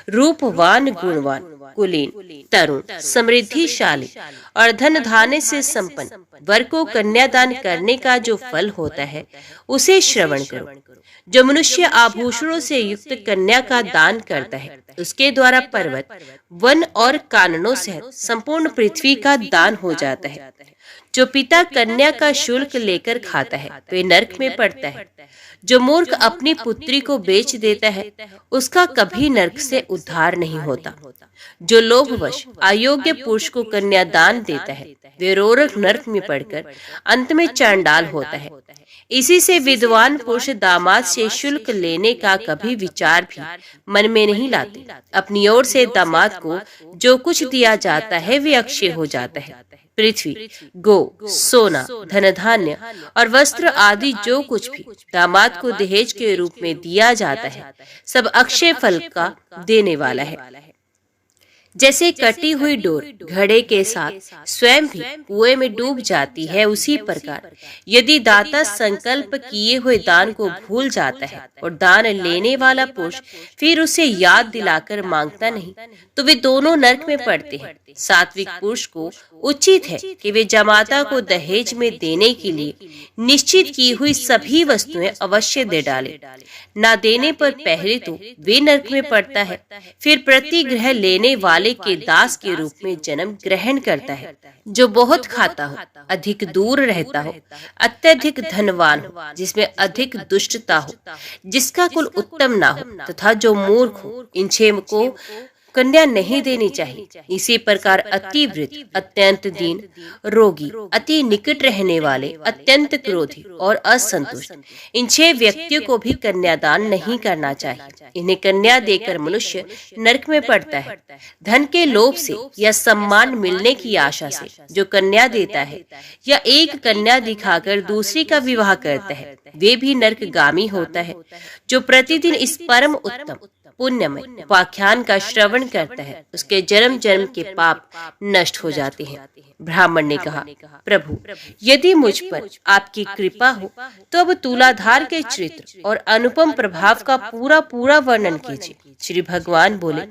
रूपवान, गुणवान, कुलीन, तरुण, समृद्धिशाली और धन धान्य से संपन्न वर को कन्यादान करने का जो फल होता है उसे श्रवण करो। जो मनुष्य आभूषणों से युक्त कन्या का दान करता है उसके द्वारा पर्वत, वन और काननों सहित संपूर्ण पृथ्वी का दान हो जाता है। जो पिता कन्या का शुल्क लेकर खाता है वे नरक में पड़ता है। जो मूर्ख अपनी पुत्री को बेच देता है उसका कभी नरक से उद्धार नहीं होता। जो लोभवश अयोग्य पुरुष को कन्यादान देता है वे रोरक नरक में पड़कर अंत में चांडाल होता है। इसी से विद्वान पुरुष दामाद से शुल्क लेने का कभी विचार भी मन में नहीं लाते। अपनी ओर से दामाद को जो कुछ दिया जाता है वे अक्षय हो जाता है। पृथ्वी, गो, सोना, धन धान्य और वस्त्र आदि जो कुछ भी दामाद को दहेज के रूप में दिया जाता है सब अक्षय फल का देने वाला है। जैसे कटी हुई डोर घड़े के साथ स्वयं भी कुएं में डूब जाती है, उसी प्रकार यदि दाता संकल्प किए हुए दान को भूल जाता है और दान लेने वाला पुरुष फिर उसे याद दिलाकर मांगता नहीं तो वे दोनों नरक में पड़ते हैं। सात्विक पुरुष को उचित है कि वे जमाता को दहेज में देने के लिए निश्चित की हुई सभी वस्तुएं अवश्य दे डाले। न देने पर पहले तो वे नरक में पड़ता है, फिर प्रतिग्रह लेने वाले के दास के रूप में जन्म ग्रहण करता है। जो बहुत खाता हो, अधिक दूर रहता हो, अत्यधिक धनवान हो, जिसमें अधिक दुष्टता हो, जिसका कुल उत्तम ना हो तथा जो मूर्ख हो, इन 6 को कन्या नहीं देनी चाहिए। इसी प्रकार अति वृद्ध, अत्यंत दीन, रोगी, अति निकट रहने वाले, अत्यंत क्रोधी और असंतुष्ट, इन 6 व्यक्तियों को भी कन्यादान नहीं करना चाहिए। इन्हें कन्या देकर मनुष्य नरक में पड़ता है। धन के लोभ से या सम्मान मिलने की आशा से जो कन्या देता है या एक कन्या दिखाकर दूसरी का विवाह करता है वे भी नरकगामी होता है। जो प्रतिदिन इस परम उत्तम पुण्यमय उपाख्यान का श्रवण करता है उसके जन्म जन्म के पाप नष्ट हो जाते हैं। ब्राह्मण ने कहा, प्रभु, यदि मुझ पर आपकी कृपा हो तो अब तुलाधार के चरित्र और अनुपम प्रभाव का पूरा पूरा वर्णन कीजिए। श्री भगवान बोले,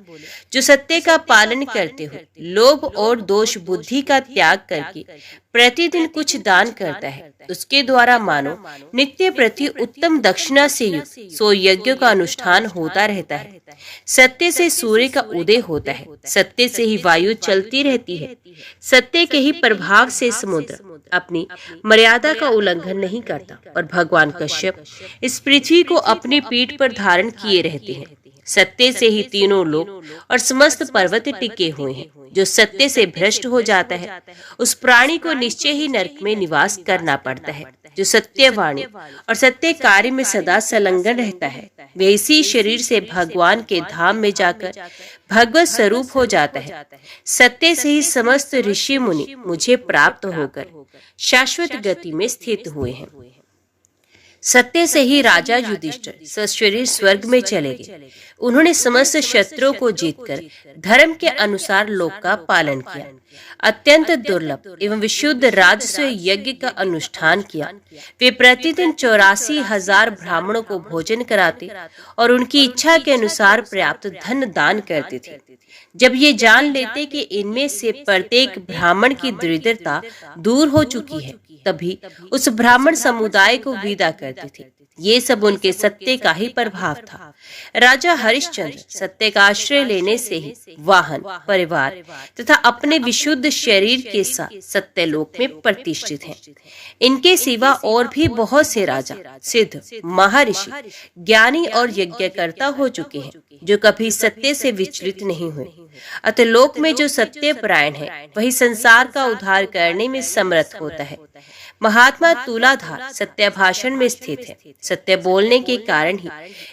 जो सत्य का पालन करते हुए लोभ और दोष बुद्धि का त्याग करके प्रतिदिन कुछ दान करता है उसके द्वारा मानो नित्य प्रति उत्तम दक्षिणा से युक्त 100 यज्ञों का अनुष्ठान होता रहता है। सत्य से सूर्य का उदय होता है, सत्य से ही वायु चलती रहती है, सत्य के ही प्रभाव से समुद्र अपनी मर्यादा का उल्लंघन नहीं करता और भगवान कश्यप इस पृथ्वी को अपनी पीठ पर धारण किए रहते हैं। सत्य से ही तीनों लोक और समस्त पर्वत टिके हुए हैं। जो सत्य से भ्रष्ट हो जाता है उस प्राणी को निश्चय ही नरक में निवास करना पड़ता है। जो सत्यवाणी और सत्य कार्य में सदा संलग्न रहता है वे इसी शरीर से भगवान के धाम में जाकर भगवत स्वरूप हो जाता है। सत्य से ही समस्त ऋषि मुनि मुझे प्राप्त होकर शाश्वत गति में स्थित हुए हैं। सत्य से ही राजा युधिष्ठिर सशरीर स्वर्ग में चले गए। उन्होंने समस्त शत्रुओं को जीतकर धर्म के अनुसार लोक का पालन किया। अत्यंत दुर्लभ एवं विशुद्ध राजस्व यज्ञ का अनुष्ठान किया। वे प्रतिदिन 84,000 ब्राह्मणों को भोजन कराते और उनकी इच्छा के अनुसार पर्याप्त धन दान करते थे। जब ये जान लेते कि इनमें से प्रत्येक ब्राह्मण की दरिद्रता दूर हो चुकी है तभी उस ब्राह्मण समुदाय को विदा करते थे। ये सब उनके सत्य का ही प्रभाव था। राजा हरिश्चंद्र सत्य का आश्रय लेने से ही वाहन, परिवार तथा अपने विशुद्ध शरीर के साथ सत्यलोक में प्रतिष्ठित हैं। इनके सिवा और भी बहुत से राजा, सिद्ध, महर्षि, ज्ञानी और यज्ञकर्ता हो चुके हैं जो कभी सत्य से विचलित नहीं हुए। अतः लोक में जो सत्य परायण है वही संसार का उद्धार करने में समर्थ होता है। महात्मा तुलाधार सत्यभाषण में स्थित है। सत्य बोलने के कारण ही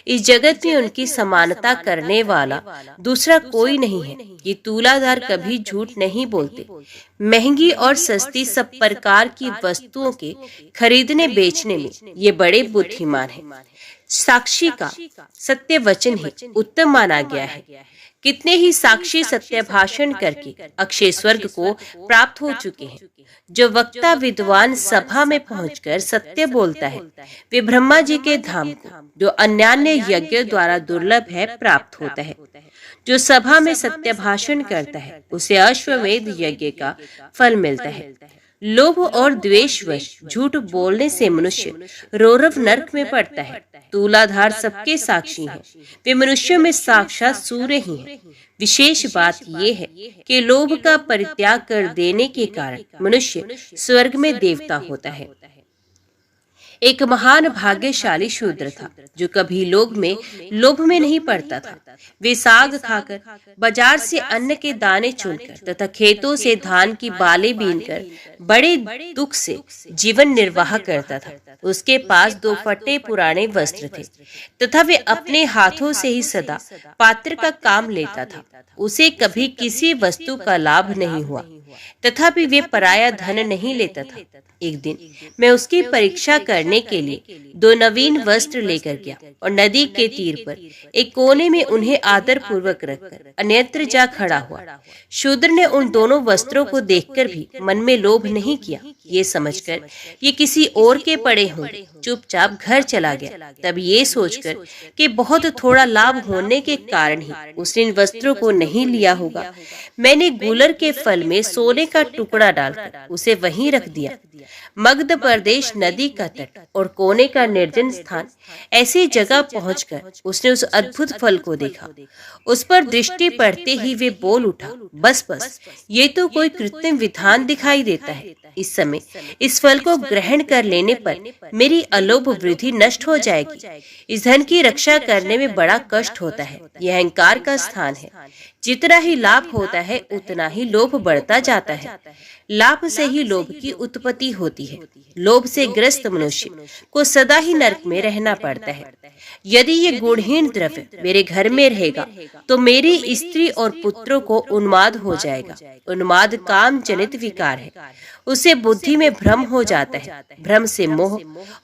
इस जगत में उनकी समानता करने वाला दूसरा कोई नहीं है। ये तुलाधार कभी झूठ नहीं बोलते। महंगी और सस्ती सब प्रकार की वस्तुओं के खरीदने बेचने में ये बड़े बुद्धिमान हैं। साक्षी का सत्य वचन ही उत्तम माना गया है। कितने ही साक्षी सत्य भाषण करके अक्षय स्वर्ग को प्राप्त हो चुके हैं। जो वक्ता विद्वान सभा में पहुंचकर सत्य बोलता है, वे ब्रह्मा जी के धाम को, जो अन्यान्य यज्ञ द्वारा दुर्लभ है, प्राप्त होता है। जो सभा में सत्य भाषण करता है, उसे अश्वमेध यज्ञ का फल मिलता है। लोभ और द्वेषवश झूठ बोलने से मनुष्य रौरव नरक में पड़ता है। तुलाधार सबके साक्षी हैं। वे मनुष्यों में साक्षात सूर्य ही हैं। विशेष बात यह है कि लोभ का परित्याग कर देने के कारण मनुष्य स्वर्ग में देवता होता है। एक महान भाग्यशाली शूद्र था जो कभी लोभ में नहीं पड़ता था। वे साग खाकर, बाजार से अन्न के दाने चुनकर तथा खेतों से धान की बालें बीनकर बड़े दुख से जीवन निर्वाह करता था। उसके पास 2 फटे पुराने वस्त्र थे तथा वे अपने हाथों से ही सदा पात्र का काम लेता था। उसे कभी किसी वस्तु का लाभ नहीं हुआ, तथापि वे पराया धन नहीं लेता था। एक दिन मैं उसकी परीक्षा करने के लिए 2 नवीन वस्त्र लेकर गया और नदी के तीर पर एक कोने में उन्हें आदर पूर्वक रखकर अन्यत्र जा खड़ा हुआ। शूद्र ने उन दोनों वस्त्रों को देखकर भी मन में लोभ नहीं किया। ये समझकर ये किसी और के पड़े होंगे, चुपचाप घर चला गया। तब ये सोचकर कि बहुत थोड़ा लाभ होने के कारण ही उसने इन वस्त्रों को नहीं लिया होगा, मैंने गूलर के फल में सोने का टुकड़ा डालकर उसे वहीं रख दिया। मगध प्रदेश नदी का तट और कोने का निर्जन स्थान, ऐसी जगह पहुंचकर उसने उस अद्भुत फल को देखा। उस पर दृष्टि पड़ते ही वे बोल उठा, बस ये तो कोई कृत्रिम विधान दिखाई देता है। इस समय इस फल को ग्रहण कर लेने पर मेरी अलोभ वृद्धि नष्ट हो जाएगी। इस धन की रक्षा करने में बड़ा कष्ट होता है। यह अहंकार का स्थान है। जितना ही लाभ होता है उतना ही लोभ बढ़ता जाता है। लाभ से ही लोभ की उत्पत्ति होती है। लोभ से ग्रस्त मनुष्य को सदा ही नरक में रहना पड़ता है। यदि ये गुणहीन द्रव्य मेरे घर में रहेगा तो मेरी स्त्री और पुत्रों को उन्माद हो जाएगा। उन्माद काम जनित विकार है। उसे बुद्धि में भ्रम हो जाता है। भ्रम से मोह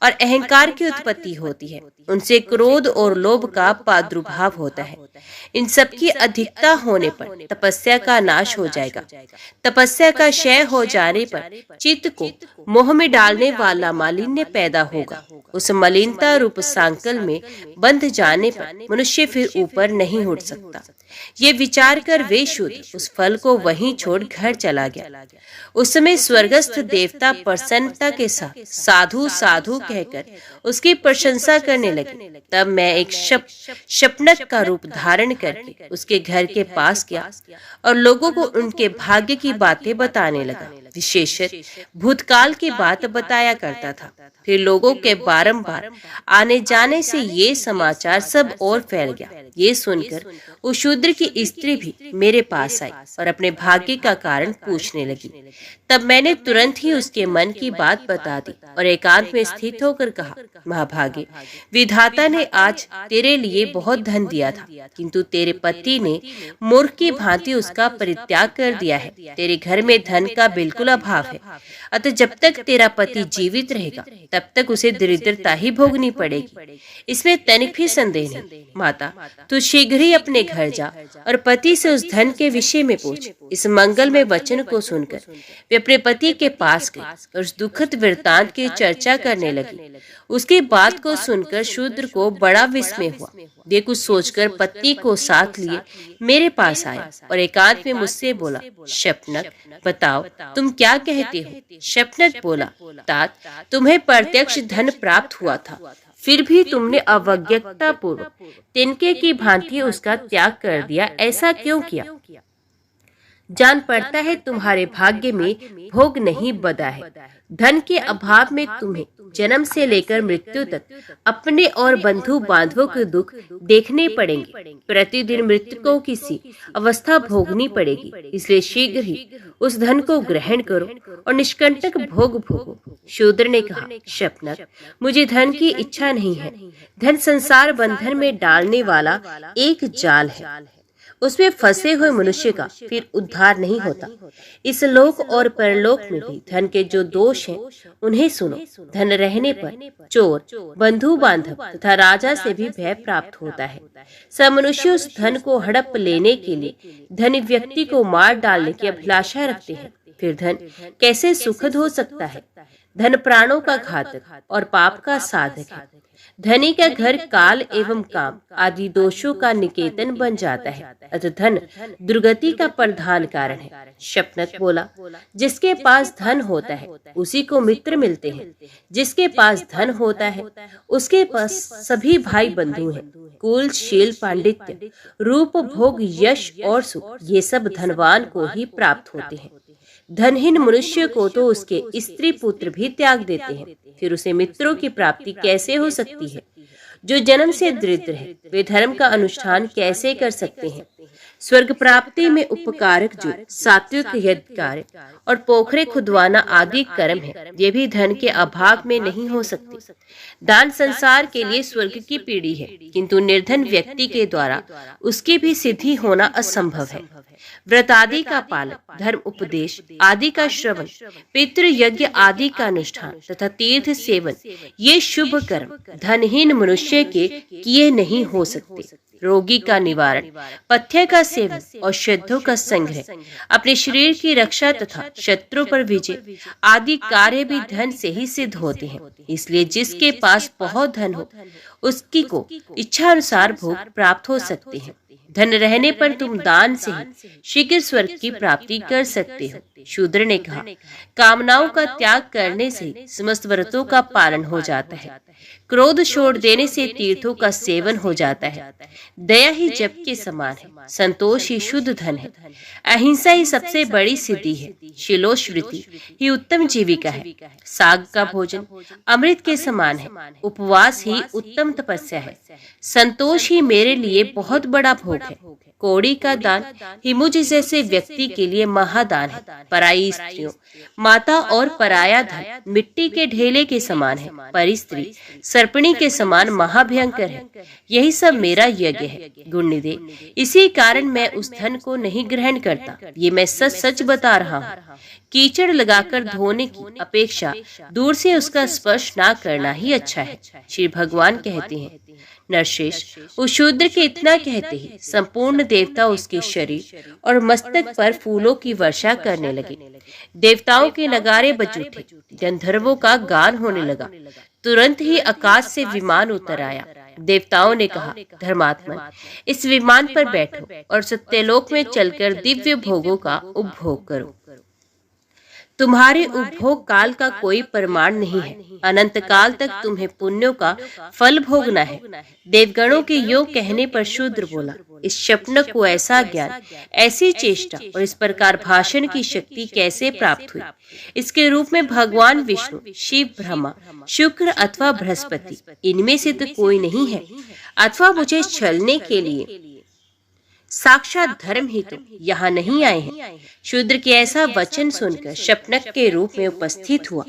और अहंकार की उत्पत्ति होती है। उनसे क्रोध और लोभ का प्रादुर्भाव होता है। इन सब की अधिकता होने पर तपस्या का नाश हो जाएगा। तपस्या का क्षय हो जाने पर चित्त को मोह में डालने वाला मालिन्य पैदा होगा। उस मलिनता रूप सांकल में बंध जाने पर मनुष्य फिर ऊपर नहीं उठ सकता। ये विचार कर वे शूद्र उस फल को वहीं छोड़ घर चला गया। उस समय स्वर्गस्थ देवता प्रसन्नता के साथ साधु साधु कहकर उसकी प्रशंसा करने लगे। तब मैं एक शपनक का रूप धारण करके उसके घर के पास गया और लोगों को उनके भाग्य की बातें बताने लगा। विशेषत भूतकाल की बात बताया करता था। फिर लोगों के बारंबार आने जाने से ये समाचार सब और फैल गया। ये सुनकर उस शूद्र की स्त्री भी मेरे पास आई और अपने भाग्य का कारण पूछने लगी। तब मैंने तुरंत ही उसके मन की बात बता दी और एकांत में स्थित होकर कहा, महाभागे, विधाता ने आज तेरे लिए बहुत धन दिया था, किंतु तेरे पति ने मूर्ख की भांति उसका परित्याग कर दिया है। तेरे घर में धन का बिल्कुल अभाव है। अतः जब तक तेरा पति जीवित रहेगा तब तक उसे दरिद्रता ही भोगनी पड़ेगी। इसमें तनिक भी संदेह नहीं। माता, तू शीघ्र ही अपने घर जा और पति से उस धन के विषय में पूछ। इस मंगल में वचन को सुनकर वे अपने पति के पास गए और उस दुखद वृत्तांत की चर्चा करने लगी। उसकी बात को सुनकर शूद्र को बड़ा विस्मय हुआ। वे कुछ सोचकर पत्नी को साथ लिए मेरे पास आया और एकांत में मुझसे बोला, शपनक, बताओ तुम क्या कहते हो? शपनक बोला, तात, तुम्हें प्रत्यक्ष धन प्राप्त हुआ था, फिर भी तुमने अवज्ञता पूर्वक तिनके की भांति उसका त्याग कर दिया। ऐसा क्यों किया? जान पड़ता है तुम्हारे भाग्य में भोग नहीं बदा है। धन के अभाव में तुम्हें जन्म से लेकर मृत्यु तक अपने और बंधु बांधवों के दुख देखने पड़ेंगे। प्रतिदिन मृतकों की सी अवस्था भोगनी पड़ेगी। इसलिए शीघ्र ही उस धन को ग्रहण करो और निष्कंटक भोग भोगो। शूद्र ने कहा, शपनक, मुझे धन की इच्छा नहीं है। धन संसार बंधन में डालने वाला एक जाल है। उसमें फंसे हुए मनुष्य का फिर उद्धार नहीं होता। इस लोक और परलोक में भी धन के जो दोष हैं उन्हें सुनो। धन रहने पर चोर, बंधु बांधव तथा राजा से भी भय प्राप्त होता है। सब मनुष्य उस धन को हड़प लेने के लिए धनी व्यक्ति को मार डालने की अभिलाषा रखते हैं। फिर धन कैसे सुखद हो सकता है? धन प्राणों का घातक और पाप का साधक है। धनी का घर काल एवं काम आदि दोषों का निकेतन बन जाता है। अतः धन दुर्गति का प्रधान कारण है। शपनक बोला, जिसके पास धन होता है उसी को मित्र मिलते हैं। जिसके पास धन होता है उसके पास सभी भाई बंधु हैं। कुल, शील, पांडित्य, रूप, भोग, यश और सुख ये सब धनवान को ही प्राप्त होते हैं। धनहीन मनुष्य को तो उसके स्त्री पुत्र भी त्याग देते हैं। फिर उसे मित्रों की प्राप्ति कैसे हो सकती है? जो जन्म से दरिद्र है वे धर्म का अनुष्ठान कैसे कर सकते हैं? स्वर्ग प्राप्ति में उपकारक जो सात्विक यज्ञ कार्य और पोखरे खुदवाना आदि कर्म है, ये भी धन के अभाव में नहीं हो सकते। दान संसार के लिए स्वर्ग की पीढ़ी है, किंतु निर्धन व्यक्ति के द्वारा उसकी भी सिद्धि होना असंभव है। व्रत आदि का पालन, धर्म उपदेश आदि का श्रवण, पितृ यज्ञ आदि का अनुष्ठान तथा तीर्थ सेवन ये शुभ कर्म धनहीन मनुष्य के किए नहीं हो सकते। रोगी का निवारण, पथ्य का सेवन, औषधों का संग्रह, अपने शरीर की रक्षा तथा शत्रु पर विजय आदि कार्य भी धन से ही सिद्ध होते हैं। इसलिए जिसके पास बहुत धन हो उसकी को इच्छा अनुसार भोग प्राप्त हो सकते हैं। धन रहने पर तुम दान से ही शीघ्र स्वर्ग की प्राप्ति कर सकते हो। शूद्र ने कहा, कामनाओं का त्याग करने से समस्त व्रतों का पालन हो जाता है। क्रोध छोड़ देने से तीर्थों का सेवन हो जाता है। दया ही जप के समान है। संतोष ही शुद्ध धन है। अहिंसा ही सबसे बड़ी सिद्धि है। शिलोश्रुति ही उत्तम जीविका है। साग का भोजन अमृत के समान है। उपवास ही उत्तम तपस्या है। संतोष ही मेरे लिए बहुत बड़ा भोग है। कौड़ी का दान ही मुझ जैसे व्यक्ति के लिए महादान है। पराई स्त्रियों, माता और पराया धन मिट्टी के ढेले के समान है। परी स्त्री सर्पणी के समान महाभयंकर है। यही सब मेरा यज्ञ है। गुणनिधे, इसी कारण मैं उस धन को नहीं ग्रहण करता। ये मैं सच सच बता रहा हूँ। कीचड़ लगाकर धोने की अपेक्षा दूर से उसका स्पर्श ना करना ही अच्छा है। श्री भगवान कहते हैं, नरश्रेष्ठ, उस शूद्र के इतना कहते ही संपूर्ण देवता उसके शरीर और मस्तक पर फूलों की वर्षा करने लगे। देवताओं के नगारे बज उठे। गंधर्वों का गान होने लगा। तुरंत ही आकाश से विमान उतर आया। देवताओं ने कहा, धर्मात्मन, इस विमान पर बैठो और सत्यलोक में चलकर दिव्य भोगों का उपभोग करो। तुम्हारे उपभोग काल का कोई प्रमाण नहीं है। अनंत काल तक तुम्हें पुण्यों का फल भोगना है। देवगणों के योग कहने पर शूद्र बोला, इस शपनक को ऐसा ज्ञान, ऐसी चेष्टा और इस प्रकार भाषण की शक्ति कैसे प्राप्त हुई? इसके रूप में भगवान विष्णु, शिव, ब्रह्मा, शुक्र अथवा बृहस्पति, इनमें से तो कोई नहीं है। अथवा मुझे छलने के लिए साक्षात धर्म ही तो यहाँ नहीं आए हैं। शूद्र के ऐसा वचन सुनकर शपनक के रूप में उपस्थित हुआ।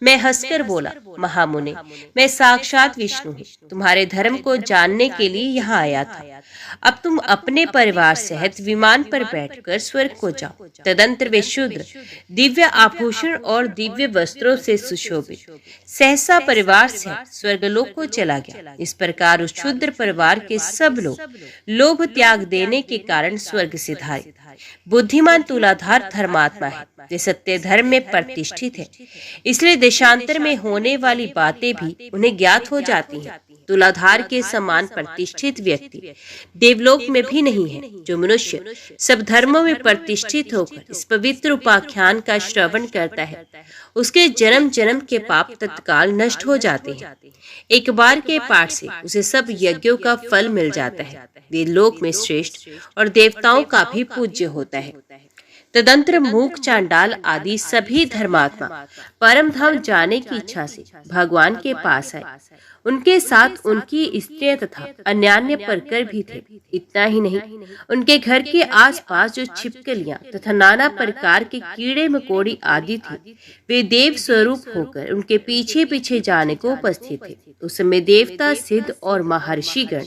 मैं हंसकर बोला, महामुने, मैं साक्षात विष्णु हूँ। तुम्हारे धर्म को जानने के लिए यहाँ आया था। अब तुम अपने परिवार सहित विमान पर बैठकर स्वर्ग को जाओ। तदंतर वे शूद्र दिव्य आभूषण और दिव्य वस्त्रों से सुशोभित सहसा परिवार से स्वर्गलोक को चला गया। इस प्रकार उस शूद्र परिवार के सब लोग लोभ त्याग देने के कारण स्वर्ग से धारे। बुद्धिमान तुलाधार धर्मात्मा है। वे सत्य धर्म में प्रतिष्ठित है। इसलिए देशांतर में होने वाली बातें भी उन्हें ज्ञात हो जाती हैं। तुलाधार के समान प्रतिष्ठित व्यक्ति देवलोक में भी नहीं है। जो मनुष्य सब धर्मों में प्रतिष्ठित होकर इस पवित्र उपाख्यान का श्रवण करता है, उसके जन्म जन्म के पाप तत्काल नष्ट हो जाते हैं। एक बार के पाठ से उसे सब यज्ञों का फल मिल जाता है। वे लोक में श्रेष्ठ और देवताओं का भी पूज्य होता है। तदंतर मूक चांडाल आदि सभी धर्मात्मा परम धाम जाने की इच्छा से भगवान के पास आए। उनके साथ उनकी स्त्रियां तथा अन्यान्य परकर भी थे। इतना ही नहीं, उनके घर के आसपास जो छिपकलियां तथा नाना प्रकार के कीड़े मकोड़ी आदि थे, वे देव स्वरूप होकर उनके पीछे पीछे जाने को उपस्थित थे। उस समय देवता, सिद्ध और महर्षि गण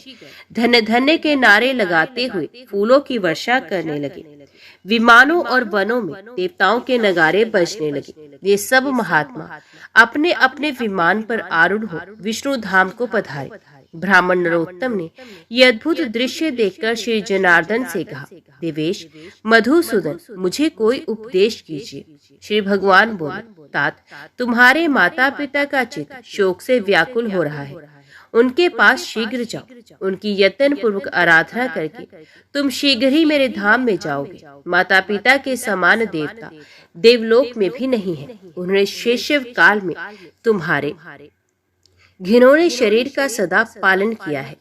धन्य धन्य के नारे लगाते हुए फूलों की वर्षा करने लगे। विमानों और वनों में देवताओं के नगारे बजने लगे। ये सब महात्मा अपने अपने विमान पर आरूढ़ हो विष्णु धाम को पधारे। ब्राह्मण नरोत्तम ने यह अद्भुत दृश्य देखकर श्री जनार्दन से कहा, देवेश मधुसूदन, मुझे कोई उपदेश कीजिए। श्री भगवान बोले, तात, तुम्हारे माता पिता का चित्त शोक से व्याकुल हो रहा है। उनके पास शीघ्र जाओ। उनकी यत्न पूर्वक आराधना करके तुम शीघ्र ही मेरे धाम में जाओगे। माता पिता के समान देवता देवलोक में भी नहीं है। उन्होंने शैशव काल में तुम्हारे घिनौने शरीर का सदा पालन किया है,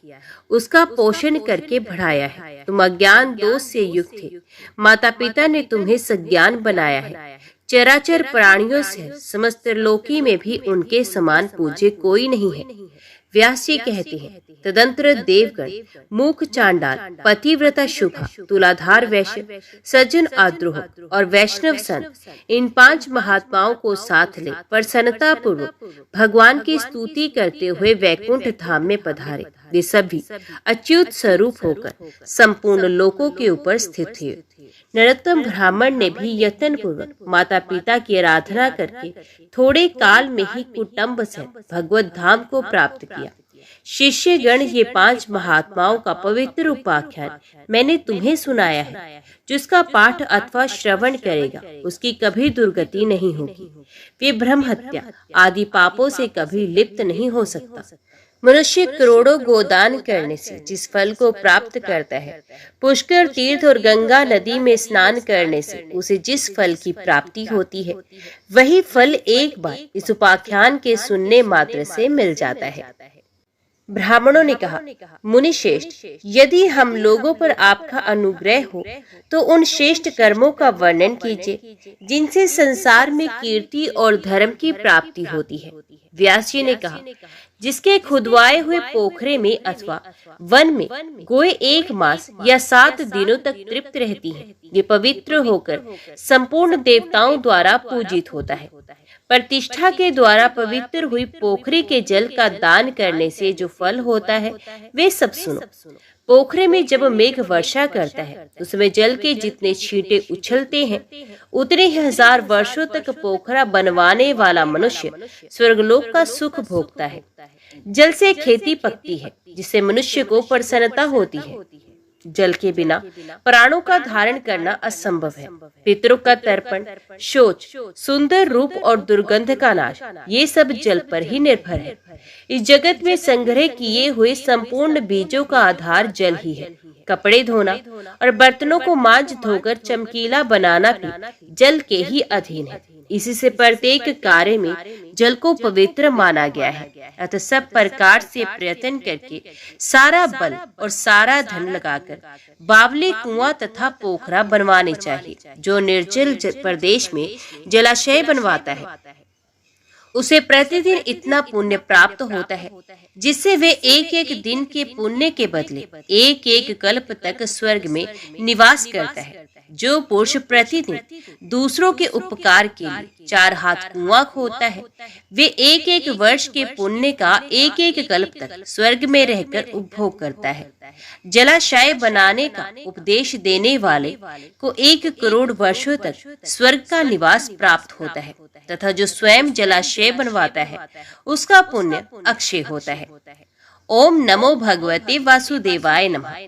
उसका पोषण करके बढ़ाया है। तुम अज्ञान दोष से युक्त थे। माता पिता ने तुम्हें सज्ञान बनाया है। चराचर प्राणियों से समस्त लोकी में भी उनके समान पूज्य कोई नहीं है। व्यास जी कहते हैं, तदंतर देवगण, मूक चांडाल, पतिव्रता शुभा, तुलाधार वैश्य, सज्जन आद्रोह और वैष्णव संत, इन 5 महात्माओं को साथ ले प्रसन्नता पूर्वक भगवान की स्तुति करते हुए वैकुंठ धाम में पधारे। वे सभी अच्युत स्वरूप होकर संपूर्ण लोकों के ऊपर स्थित थे। नरोत्तम ब्राह्मण ने भी यत्न पूर्वक माता पिता की आराधना करके थोड़े काल में ही कुटुंब से भगवत धाम को प्राप्त किया। शिष्यगण, ये 5 महात्माओं का पवित्र उपाख्यान मैंने तुम्हें सुनाया है। जिसका पाठ अथवा श्रवण करेगा उसकी कभी दुर्गति नहीं होगी। वे ब्रह्म हत्या आदि पापों से कभी लिप्त नहीं हो सकता। मनुष्य करोड़ों गोदान करने से जिस फल को प्राप्त करता है, पुष्कर तीर्थ और गंगा नदी में स्नान करने से उसे जिस फल की प्राप्ति होती है, वही फल एक बार इस उपाख्यान के सुनने मात्र से मिल जाता है। ब्राह्मणों ने कहा, मुनि श्रेष्ठ, यदि हम लोगों पर आपका अनुग्रह हो तो उन श्रेष्ठ कर्मों का वर्णन कीजिए जिनसे संसार में कीर्ति और धर्म की प्राप्ति होती है। व्यास जी ने कहा, जिसके खुदवाए हुए पोखरे में अथवा वन में गोए 1 मास या 7 दिनों तक तृप्त रहती हैं, ये पवित्र होकर संपूर्ण देवताओं द्वारा पूजित होता है। प्रतिष्ठा के द्वारा पवित्र हुई पोखरी के जल का दान करने से जो फल होता है, वे सब सुनो। पोखरे में जब मेघ वर्षा करता है, उसमें जल के जितने छींटे उछलते हैं, उतने ही 1000 वर्षों तक पोखरा बनवाने वाला मनुष्य स्वर्गलोक का सुख भोगता है। जल से खेती पकती है, जिससे मनुष्य को प्रसन्नता होती है। जल के बिना प्राणों का धारण करना असंभव है। पितरों का तर्पण, शौच, सुंदर रूप और दुर्गंध का नाश, ये सब जल पर ही निर्भर है। इस जगत में संग्रह किए हुए संपूर्ण बीजों का आधार जल ही है। कपड़े धोना और बर्तनों को मांज धोकर चमकीला बनाना भी जल के ही अधीन है। इसी से प्रत्येक कार्य में जल को पवित्र माना गया है। अतः सब प्रकार से प्रयत्न करके सारा बल और सारा धन लगाकर बावले कुआं तथा पोखरा बनवाने चाहिए। जो निर्जल प्रदेश में जलाशय बनवाता है, उसे प्रतिदिन इतना पुण्य प्राप्त होता है जिससे वे एक एक दिन के पुण्य के बदले एक एक कल्प तक स्वर्ग में निवास करता है। जो पुरुष प्रतिदिन दूसरों के उपकार के लिए 4 हाथ कुआं खोदता है, वे एक एक वर्ष के पुण्य का एक एक कल्प तक स्वर्ग में रहकर उपभोग करता है। जलाशय बनाने का उपदेश देने वाले को 1 करोड़ वर्षों तक स्वर्ग का निवास प्राप्त होता है तथा जो स्वयं जलाशय बनवाता है उसका पुण्य अक्षय होता है। ओम नमो भगवते वासुदेवाय नमः।